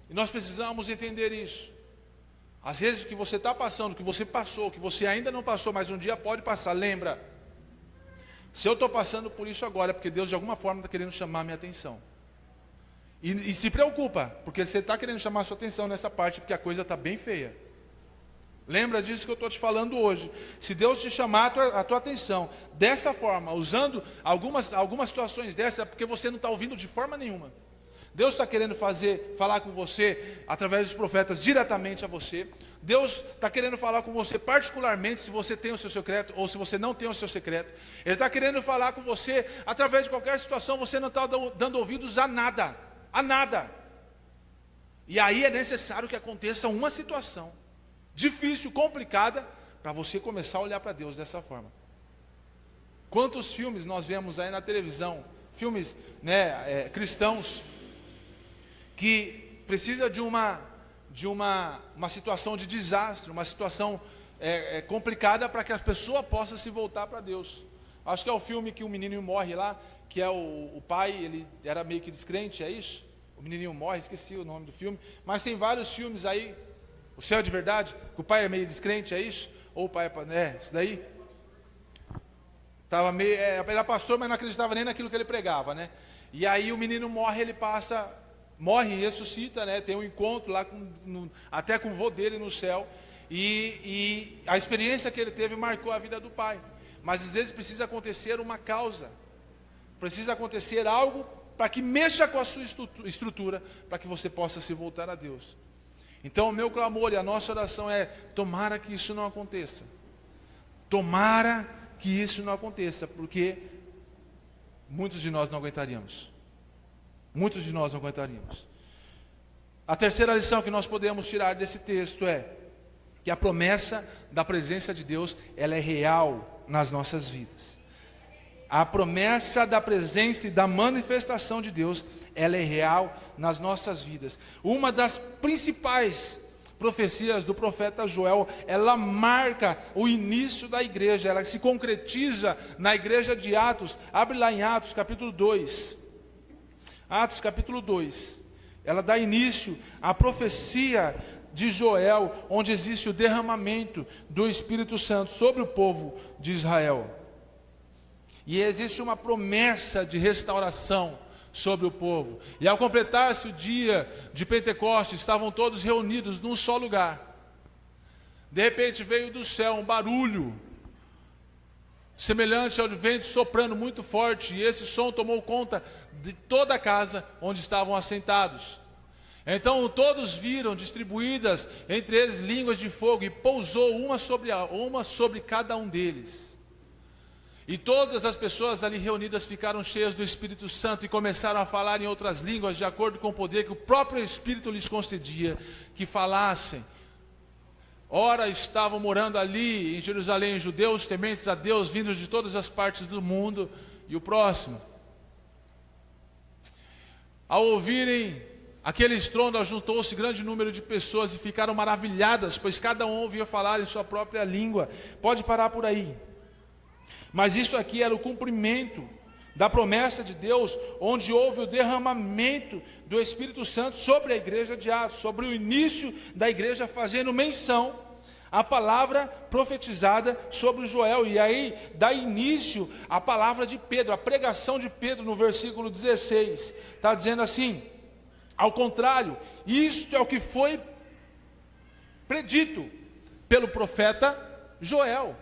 E nós precisamos entender isso. Às vezes o que você está passando, o que você passou, o que você ainda não passou, mas um dia pode passar, lembra, se eu estou passando por isso agora, é porque Deus de alguma forma está querendo chamar a minha atenção. E se preocupa, porque você está querendo chamar a sua atenção nessa parte, porque a coisa está bem feia. Lembra disso que eu estou te falando hoje. Se Deus te chamar a tua atenção dessa forma, usando algumas situações dessas, é porque você não está ouvindo de forma nenhuma. Deus está querendo falar com você através dos profetas diretamente a você. Deus está querendo falar com você particularmente, se você tem o seu secreto ou se você não tem o seu secreto. Ele está querendo falar com você através de qualquer situação, você não está dando ouvidos a nada. A nada. E aí é necessário que aconteça uma situação difícil, complicada, para você começar a olhar para Deus dessa forma. Quantos filmes nós vemos aí na televisão, filmes cristãos, que precisa de uma situação de desastre, uma situação complicada para que a pessoa possa se voltar para Deus. Acho que é o filme que o menininho morre lá, que é o pai, ele era meio que descrente, é isso? O menininho morre, esqueci o nome do filme, mas tem vários filmes aí. O Céu de Verdade, que o pai é meio descrente, é isso? Ou o pai isso daí? Ele era pastor, mas não acreditava nem naquilo que ele pregava, né? E aí o menino morre, morre e ressuscita, né? Tem um encontro lá até com o vô dele no céu. E a experiência que ele teve marcou a vida do pai. Mas às vezes precisa acontecer uma causa, precisa acontecer algo para que mexa com a sua estrutura, para que você possa se voltar a Deus. Então o meu clamor e a nossa oração é: tomara que isso não aconteça. Tomara que isso não aconteça, porque muitos de nós não aguentaríamos. Muitos de nós não aguentaríamos. A terceira lição que nós podemos tirar desse texto é que a promessa da presença de Deus, ela é real nas nossas vidas. A promessa da presença e da manifestação de Deus, ela é real nas nossas vidas. Uma das principais profecias do profeta Joel, ela marca o início da igreja, ela se concretiza na igreja de Atos. Abre lá em Atos capítulo 2. Atos capítulo 2. Ela dá início à profecia de Joel, onde existe o derramamento do Espírito Santo sobre o povo de Israel. E existe uma promessa de restauração sobre o povo. E ao completar-se o dia de Pentecostes, estavam todos reunidos num só lugar. De repente veio do céu um barulho, semelhante ao de vento soprando muito forte, e esse som tomou conta de toda a casa onde estavam assentados. Então todos viram distribuídas entre eles línguas de fogo, e pousou uma sobre cada um deles. E todas as pessoas ali reunidas ficaram cheias do Espírito Santo e começaram a falar em outras línguas, de acordo com o poder que o próprio Espírito lhes concedia que falassem. Ora, estavam morando ali em Jerusalém judeus tementes a Deus, vindos de todas as partes do mundo. E o próximo: ao ouvirem aquele estrondo, ajuntou-se grande número de pessoas e ficaram maravilhadas, pois cada um ouvia falar em sua própria língua. Pode parar por aí. Mas isso aqui era o cumprimento da promessa de Deus, onde houve o derramamento do Espírito Santo sobre a igreja de Atos, sobre o início da igreja, fazendo menção à palavra profetizada sobre Joel. E aí dá início à palavra de Pedro, a pregação de Pedro no versículo 16, está dizendo assim: ao contrário, isto é o que foi predito pelo profeta Joel.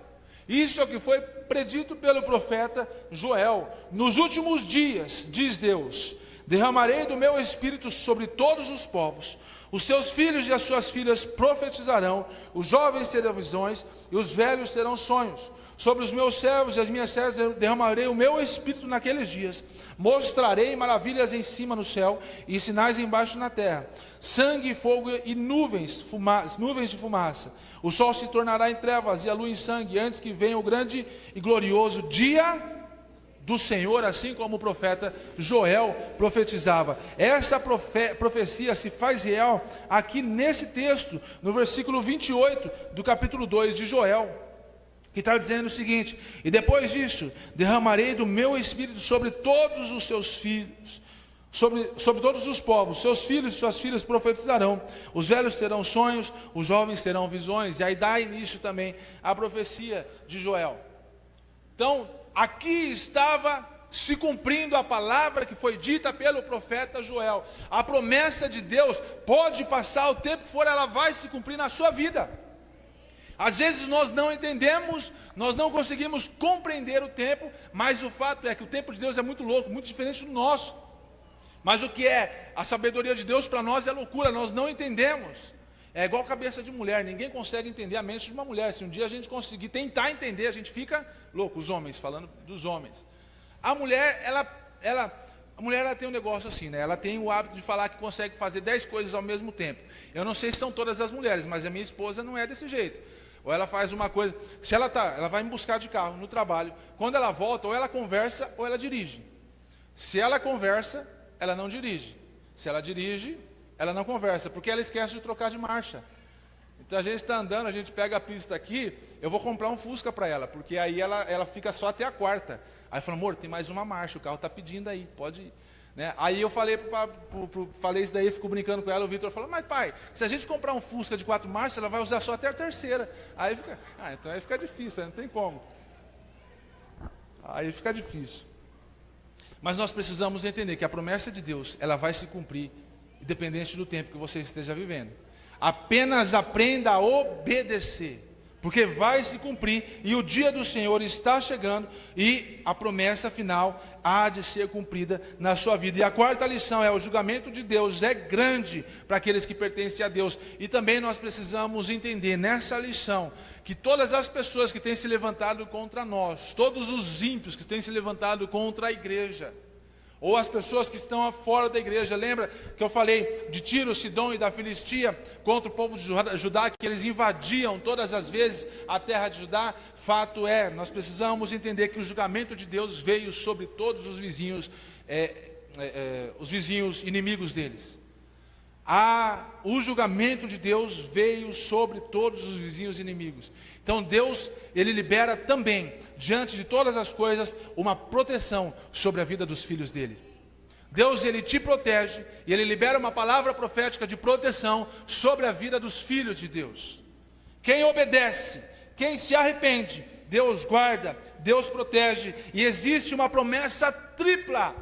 Isso é o que foi predito pelo profeta Joel. Nos últimos dias, diz Deus, derramarei do meu espírito sobre todos os povos. Os seus filhos e as suas filhas profetizarão, os jovens terão visões e os velhos terão sonhos. Sobre os meus servos e as minhas servas derramarei o meu espírito naqueles dias. Mostrarei maravilhas em cima no céu e sinais embaixo na terra: sangue, fogo e nuvens de fumaça. O sol se tornará em trevas e a lua em sangue, antes que venha o grande e glorioso dia do Senhor, assim como o profeta Joel profetizava. Essa profecia se faz real aqui nesse texto, no versículo 28 do capítulo 2 de Joel, que está dizendo o seguinte: e depois disso, derramarei do meu espírito sobre todos os seus filhos, sobre todos os povos. Seus filhos e suas filhas profetizarão, os velhos terão sonhos, os jovens terão visões. E aí dá início também à profecia de Joel. Então, aqui estava se cumprindo a palavra que foi dita pelo profeta Joel. A promessa de Deus, pode passar o tempo que for, ela vai se cumprir na sua vida. Às vezes nós não entendemos, nós não conseguimos compreender o tempo, mas o fato é que o tempo de Deus é muito louco, muito diferente do nosso. Mas o que é a sabedoria de Deus para nós é loucura, nós não entendemos. É igual cabeça de mulher, ninguém consegue entender a mente de uma mulher. Se um dia a gente conseguir tentar entender, a gente fica louco. Os homens, falando dos homens. A mulher, a mulher ela tem um negócio assim, né? Ela tem o hábito de falar que consegue fazer 10 coisas ao mesmo tempo. Eu não sei se são todas as mulheres, mas a minha esposa não é desse jeito. Ou ela faz uma coisa, se ela vai me buscar de carro no trabalho, quando ela volta, ou ela conversa ou ela dirige. Se ela conversa, ela não dirige. Se ela dirige, ela não conversa, porque ela esquece de trocar de marcha. Então a gente está andando, a gente pega a pista aqui, eu vou comprar um Fusca para ela, porque aí ela fica só até a quarta. Aí eu falo: amor, tem mais uma marcha, o carro está pedindo aí, pode ir. Né? Aí eu falei, falei isso daí, fico brincando com ela, o Vitor falou: mas pai, se a gente comprar um Fusca de 4 marchas, ela vai usar só até a terceira. Aí fica, então aí fica difícil, aí não tem como. Aí fica difícil. Mas nós precisamos entender que a promessa de Deus, ela vai se cumprir, independente do tempo que você esteja vivendo. Apenas aprenda a obedecer, porque vai se cumprir, e o dia do Senhor está chegando, e a promessa final há de ser cumprida na sua vida. E a quarta lição é: o julgamento de Deus é grande para aqueles que pertencem a Deus. E também nós precisamos entender nessa lição que todas as pessoas que têm se levantado contra nós, todos os ímpios que têm se levantado contra a igreja, ou as pessoas que estão fora da igreja, lembra que eu falei de Tiro, Sidom e da Filistia contra o povo de Judá, que eles invadiam todas as vezes a terra de Judá? Fato é, nós precisamos entender que o julgamento de Deus veio sobre todos os vizinhos inimigos deles. O julgamento de Deus veio sobre todos os vizinhos inimigos. Então Deus, Ele libera também, diante de todas as coisas, uma proteção sobre a vida dos filhos dele. Deus, Ele te protege, e Ele libera uma palavra profética de proteção sobre a vida dos filhos de Deus. Quem obedece, quem se arrepende, Deus guarda, Deus protege, e existe uma promessa tripla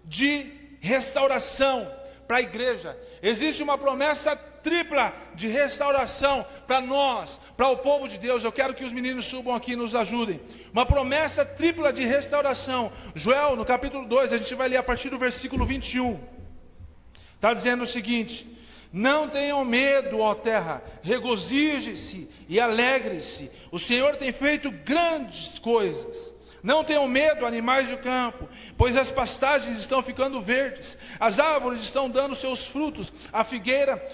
de restauração para a igreja. Existe uma promessa tripla de restauração para nós, para o povo de Deus. Eu quero que os meninos subam aqui e nos ajudem. Uma promessa tripla de restauração. Joel, no capítulo 2, a gente vai ler a partir do versículo 21. Está dizendo o seguinte: não tenham medo, ó terra, regozije-se e alegre-se. O Senhor tem feito grandes coisas. Não tenham medo, animais do campo, pois as pastagens estão ficando verdes, as árvores estão dando seus frutos, a figueira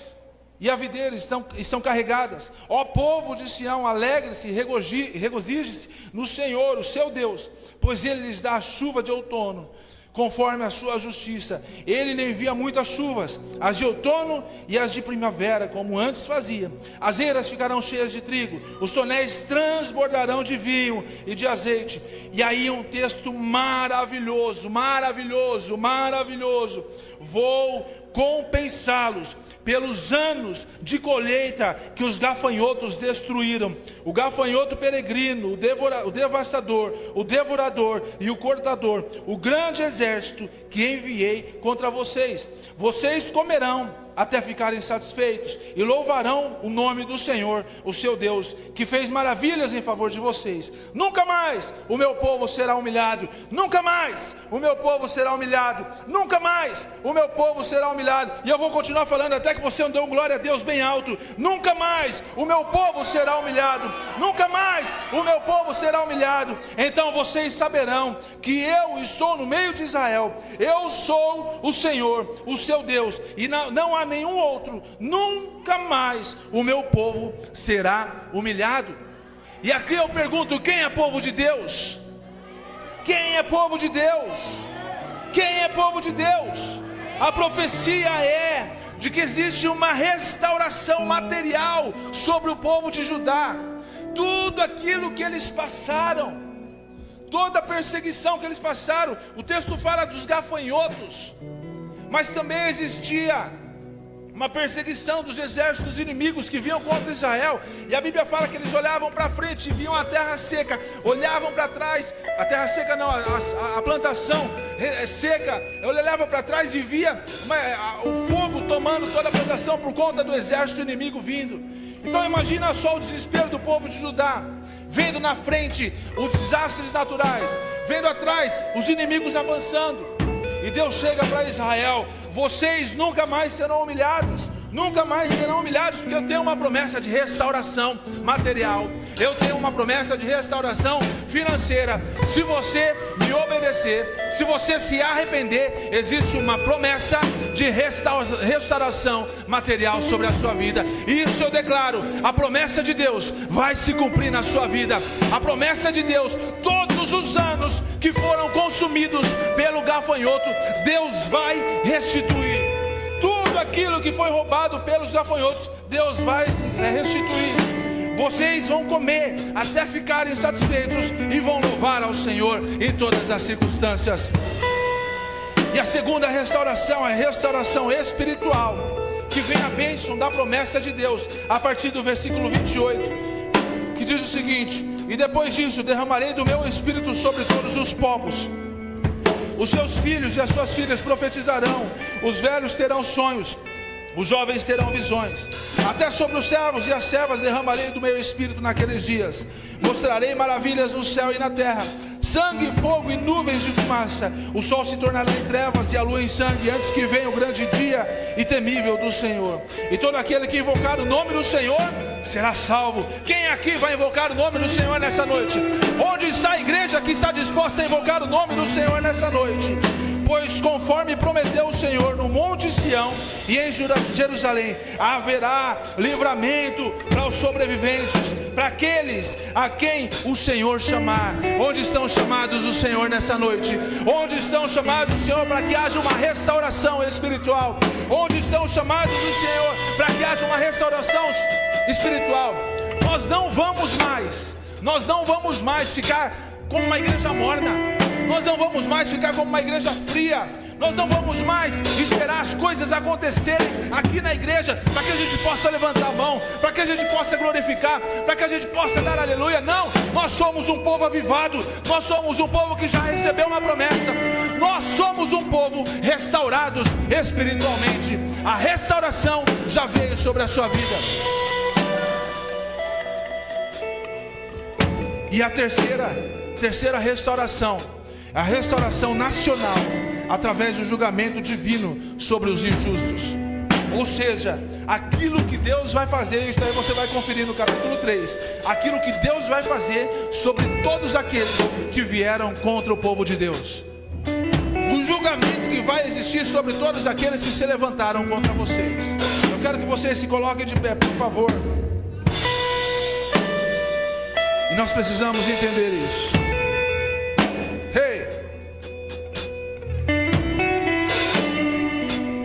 e a videira estão carregadas. Ó povo de Sião, alegre-se, regozije-se no Senhor, o seu Deus, pois Ele lhes dá a chuva de outono, conforme a sua justiça. Ele lhe envia muitas chuvas, as de outono e as de primavera, como antes fazia. As eiras ficarão cheias de trigo, os tonéis transbordarão de vinho e de azeite. E aí um texto maravilhoso, maravilhoso, maravilhoso. Vou compensá-los pelos anos de colheita que os gafanhotos destruíram. O gafanhoto peregrino, o devastador, o devorador e o cortador, o grande exército que enviei contra vocês. Vocês comerão até ficarem satisfeitos e louvarão o nome do Senhor, o seu Deus, que fez maravilhas em favor de vocês. Nunca mais o meu povo será humilhado, nunca mais o meu povo será humilhado, nunca mais o meu povo será humilhado. E eu vou continuar falando até que você dê um glória a Deus bem alto. Nunca mais o meu povo será humilhado, nunca mais o meu povo será humilhado. Então vocês saberão que eu estou no meio de Israel, eu sou o Senhor, o seu Deus, e não há nenhum outro. Nunca mais o meu povo será humilhado. E aqui eu pergunto: quem é povo de Deus? Quem é povo de Deus? Quem é povo de Deus? A profecia é de que existe uma restauração material sobre o povo de Judá. Tudo aquilo que eles passaram, toda a perseguição que eles passaram, o texto fala dos gafanhotos, mas também existia uma perseguição dos exércitos inimigos que vinham contra Israel. E a Bíblia fala que eles olhavam para frente e viam a terra seca, olhavam para trás, a terra seca não, a plantação seca, olhava para trás e via o fogo tomando toda a plantação por conta do exército inimigo vindo. Então imagina só o desespero do povo de Judá, vendo na frente os desastres naturais, vendo atrás os inimigos avançando. E Deus chega para Israel: vocês nunca mais serão humilhados, nunca mais serão humilhados, porque eu tenho uma promessa de restauração material, eu tenho uma promessa de restauração financeira. Se você me obedecer, se você se arrepender, existe uma promessa de restauração material sobre a sua vida. E isso eu declaro: a promessa de Deus vai se cumprir na sua vida. A promessa de Deus, todos os anos que foram consumidos pelo gafanhoto, Deus vai restituir. Tudo aquilo que foi roubado pelos gafanhotos, Deus vai restituir. Vocês vão comer até ficarem satisfeitos e vão louvar ao Senhor em todas as circunstâncias. E a segunda restauração é a restauração espiritual, que vem a bênção da promessa de Deus, a partir do versículo 28, que diz o seguinte: e depois disso derramarei do meu espírito sobre todos os povos. Os seus filhos e as suas filhas profetizarão, os velhos terão sonhos, os jovens terão visões. Até sobre os servos e as servas derramarei do meu espírito naqueles dias. Mostrarei maravilhas no céu e na terra: sangue, fogo e nuvens de fumaça. O sol se tornará em trevas e a lua em sangue, antes que venha o grande dia e temível do Senhor. E todo aquele que invocar o nome do Senhor será salvo. Quem aqui vai invocar o nome do Senhor nessa noite? Onde está a igreja que está disposta a invocar o nome do Senhor nessa noite? Pois conforme prometeu o Senhor no monte Sião e em Jerusalém, haverá livramento para os sobreviventes, para aqueles a quem o Senhor chamar. Onde estão chamados o Senhor nessa noite? Onde estão chamados o Senhor para que haja uma restauração espiritual? Onde estão chamados o Senhor para que haja uma restauração espiritual? Nós não vamos mais ficar como uma igreja morna. Nós não vamos mais ficar como uma igreja fria. Nós não vamos mais esperar as coisas acontecerem aqui na igreja para que a gente possa levantar a mão, para que a gente possa glorificar, para que a gente possa dar aleluia. Não, nós somos um povo avivado. Nós somos um povo que já recebeu uma promessa. Nós somos um povo restaurados espiritualmente. A restauração já veio sobre a sua vida. E a terceira restauração, a restauração nacional, através do julgamento divino sobre os injustos. Ou seja, aquilo que Deus vai fazer, isso aí você vai conferir no capítulo 3, aquilo que Deus vai fazer sobre todos aqueles que vieram contra o povo de Deus. O julgamento que vai existir sobre todos aqueles que se levantaram contra vocês. Eu quero que vocês se coloquem de pé, por favor. E nós precisamos entender isso. Hey!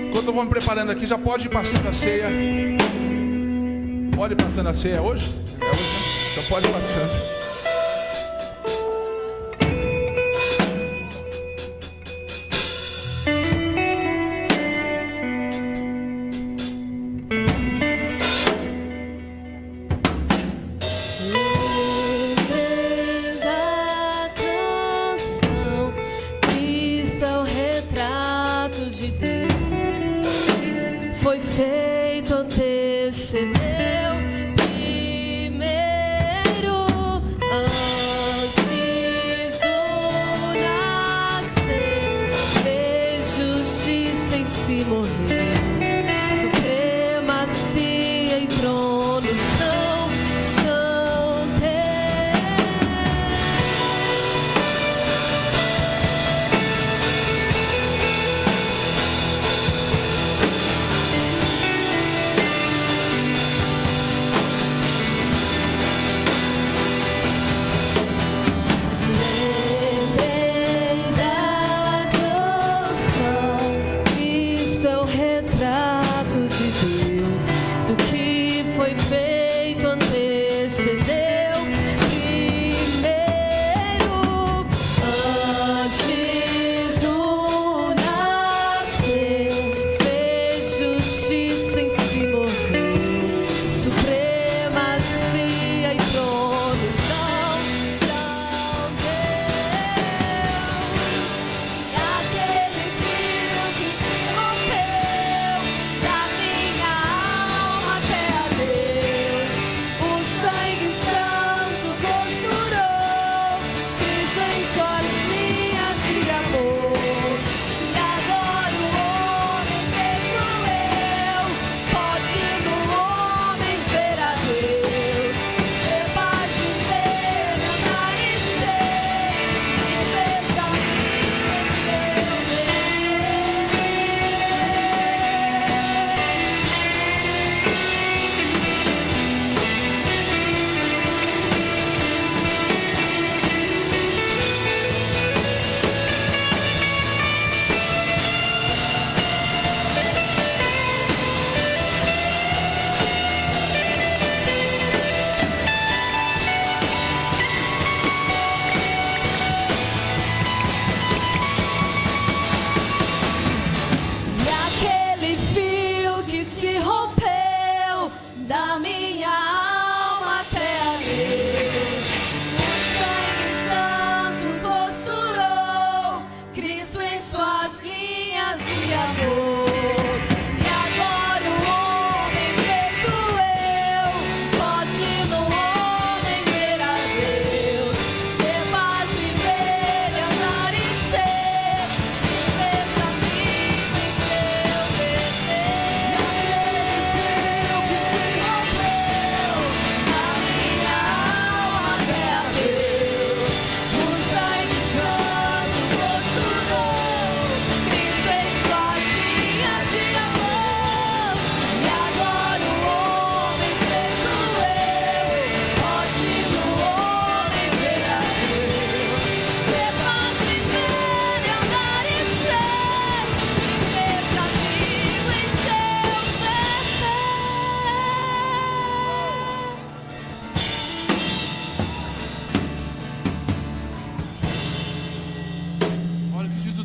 Enquanto eu vou me preparando aqui, já pode ir passando a ceia. Pode ir passando a ceia hoje? É hoje, né? Então pode ir passando. Foi feito, antecedeu primeiro, antes do nascer, fez justiça em si morrer, supremacia e trono são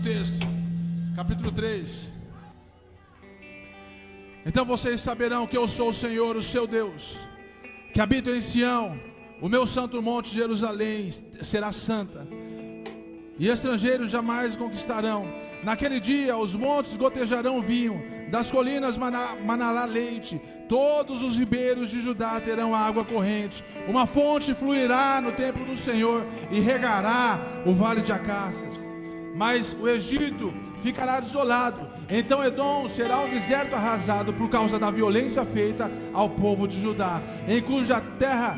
teus. Capítulo 3. Então vocês saberão que eu sou o Senhor, o seu Deus, que habito em Sião. O meu santo monte Jerusalém será santa, e estrangeiros jamais conquistarão. Naquele dia os montes gotejarão vinho, das colinas manará leite, todos os ribeiros de Judá terão água corrente. Uma fonte fluirá no templo do Senhor e regará o vale de Acácias. Mas o Egito ficará desolado Então Edom será um deserto arrasado por causa da violência feita ao povo de Judá, em cuja terra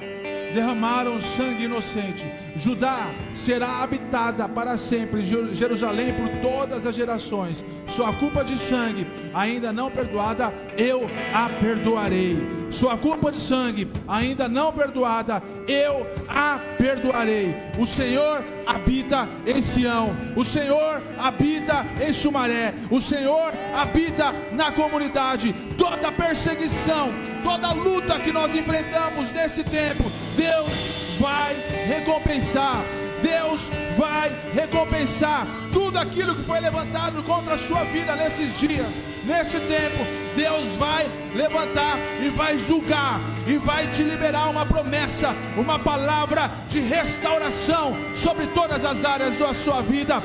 derramaram sangue inocente. Judá será habitada para sempre, Jerusalém por todas as gerações. Sua culpa de sangue ainda não perdoada, eu a perdoarei. Sua culpa de sangue ainda não perdoada, eu a perdoarei. O Senhor habita em Sião, o Senhor habita em Sumaré, o Senhor habita na comunidade. Toda perseguição, toda luta que nós enfrentamos nesse tempo, Deus vai recompensar. Deus vai recompensar tudo aquilo que foi levantado contra a sua vida nesses dias, nesse tempo. Deus vai levantar e vai julgar e vai te liberar uma promessa, uma palavra de restauração sobre todas as áreas da sua vida.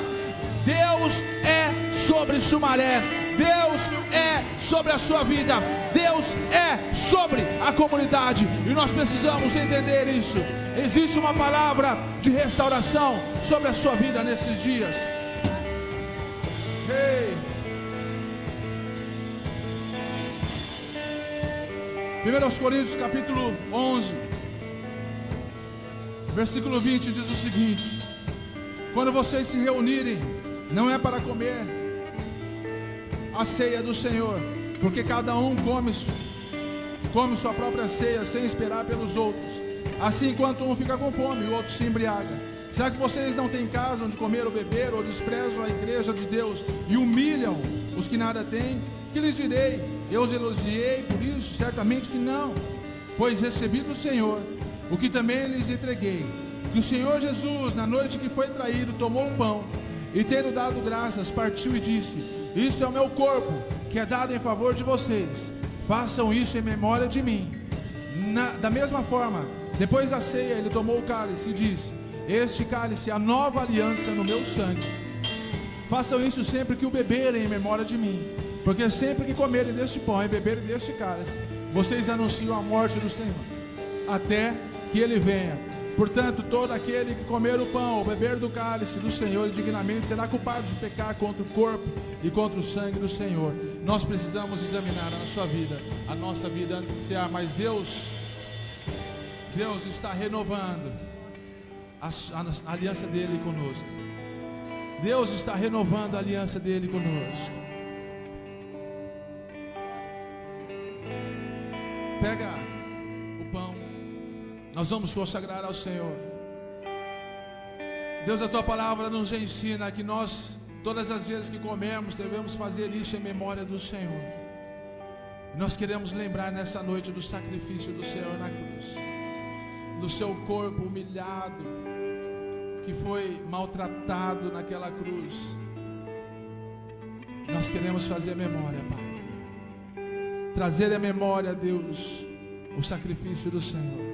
Deus é sobre Sumaré, Deus é sobre a sua vida, Deus é sobre a comunidade, e nós precisamos entender isso. Existe uma palavra de restauração sobre a sua vida nesses dias. Hey. 1 Coríntios capítulo 11, versículo 20 diz o seguinte: quando vocês se reunirem, não é para comer a ceia do Senhor, porque cada um come sua própria ceia sem esperar pelos outros. Assim, enquanto um fica com fome, o outro se embriaga. Será que vocês não têm casa onde comer ou beber, ou desprezam a igreja de Deus e humilham os que nada têm? Que lhes direi? Eu os elogiei por isso? Certamente que não. Pois recebi do Senhor o que também lhes entreguei, que o Senhor Jesus, na noite que foi traído, tomou o pão e, tendo dado graças, partiu e disse: isso é o meu corpo, que é dado em favor de vocês. Façam isso em memória de mim. Da mesma forma, depois da ceia, ele tomou o cálice e disse: este cálice é a nova aliança no meu sangue. Façam isso sempre que o beberem em memória de mim. Porque sempre que comerem deste pão e beberem deste cálice, vocês anunciam a morte do Senhor, até que ele venha. Portanto, todo aquele que comer o pão ou beber do cálice do Senhor indignamente será culpado de pecar contra o corpo e contra o sangue do Senhor. Nós precisamos examinar a sua vida, a nossa vida antes de iniciar. Mas Deus está renovando a aliança dele conosco. Deus está renovando a aliança dele conosco. Pega o pão, nós vamos consagrar ao Senhor. Deus, a tua palavra nos ensina que nós, todas as vezes que comermos, devemos fazer isso em memória do Senhor. Nós queremos lembrar nessa noite do sacrifício do Senhor na cruz, do seu corpo humilhado, que foi maltratado naquela cruz. Nós queremos fazer memória, Pai. Trazer à memória, Deus, o sacrifício do Senhor.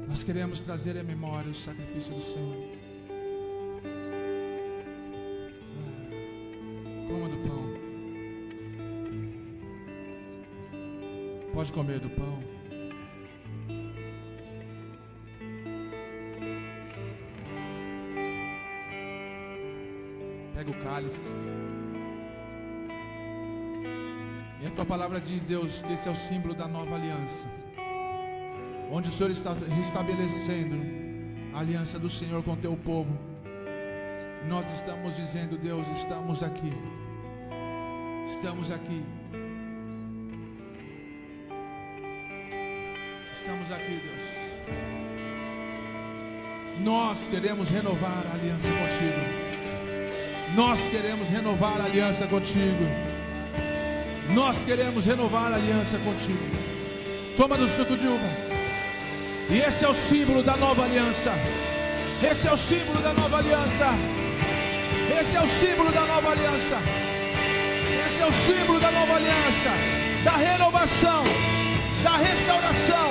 Nós queremos trazer à memória o sacrifício do Senhor. Coma do pão. Pode comer do pão. Pega o cálice. E a tua palavra diz, Deus, que esse é o símbolo da nova aliança, onde o Senhor está restabelecendo a aliança do Senhor com o teu povo. Nós estamos dizendo, Deus, estamos aqui. Estamos aqui. Estamos aqui, Deus. Nós queremos renovar a aliança contigo. Nós queremos renovar a aliança contigo. Nós queremos renovar a aliança contigo. Toma do suco de uva. E esse é o símbolo da nova aliança. Esse é o símbolo da nova aliança. Esse é o símbolo da nova aliança. Esse é o símbolo da nova aliança, da renovação, da restauração,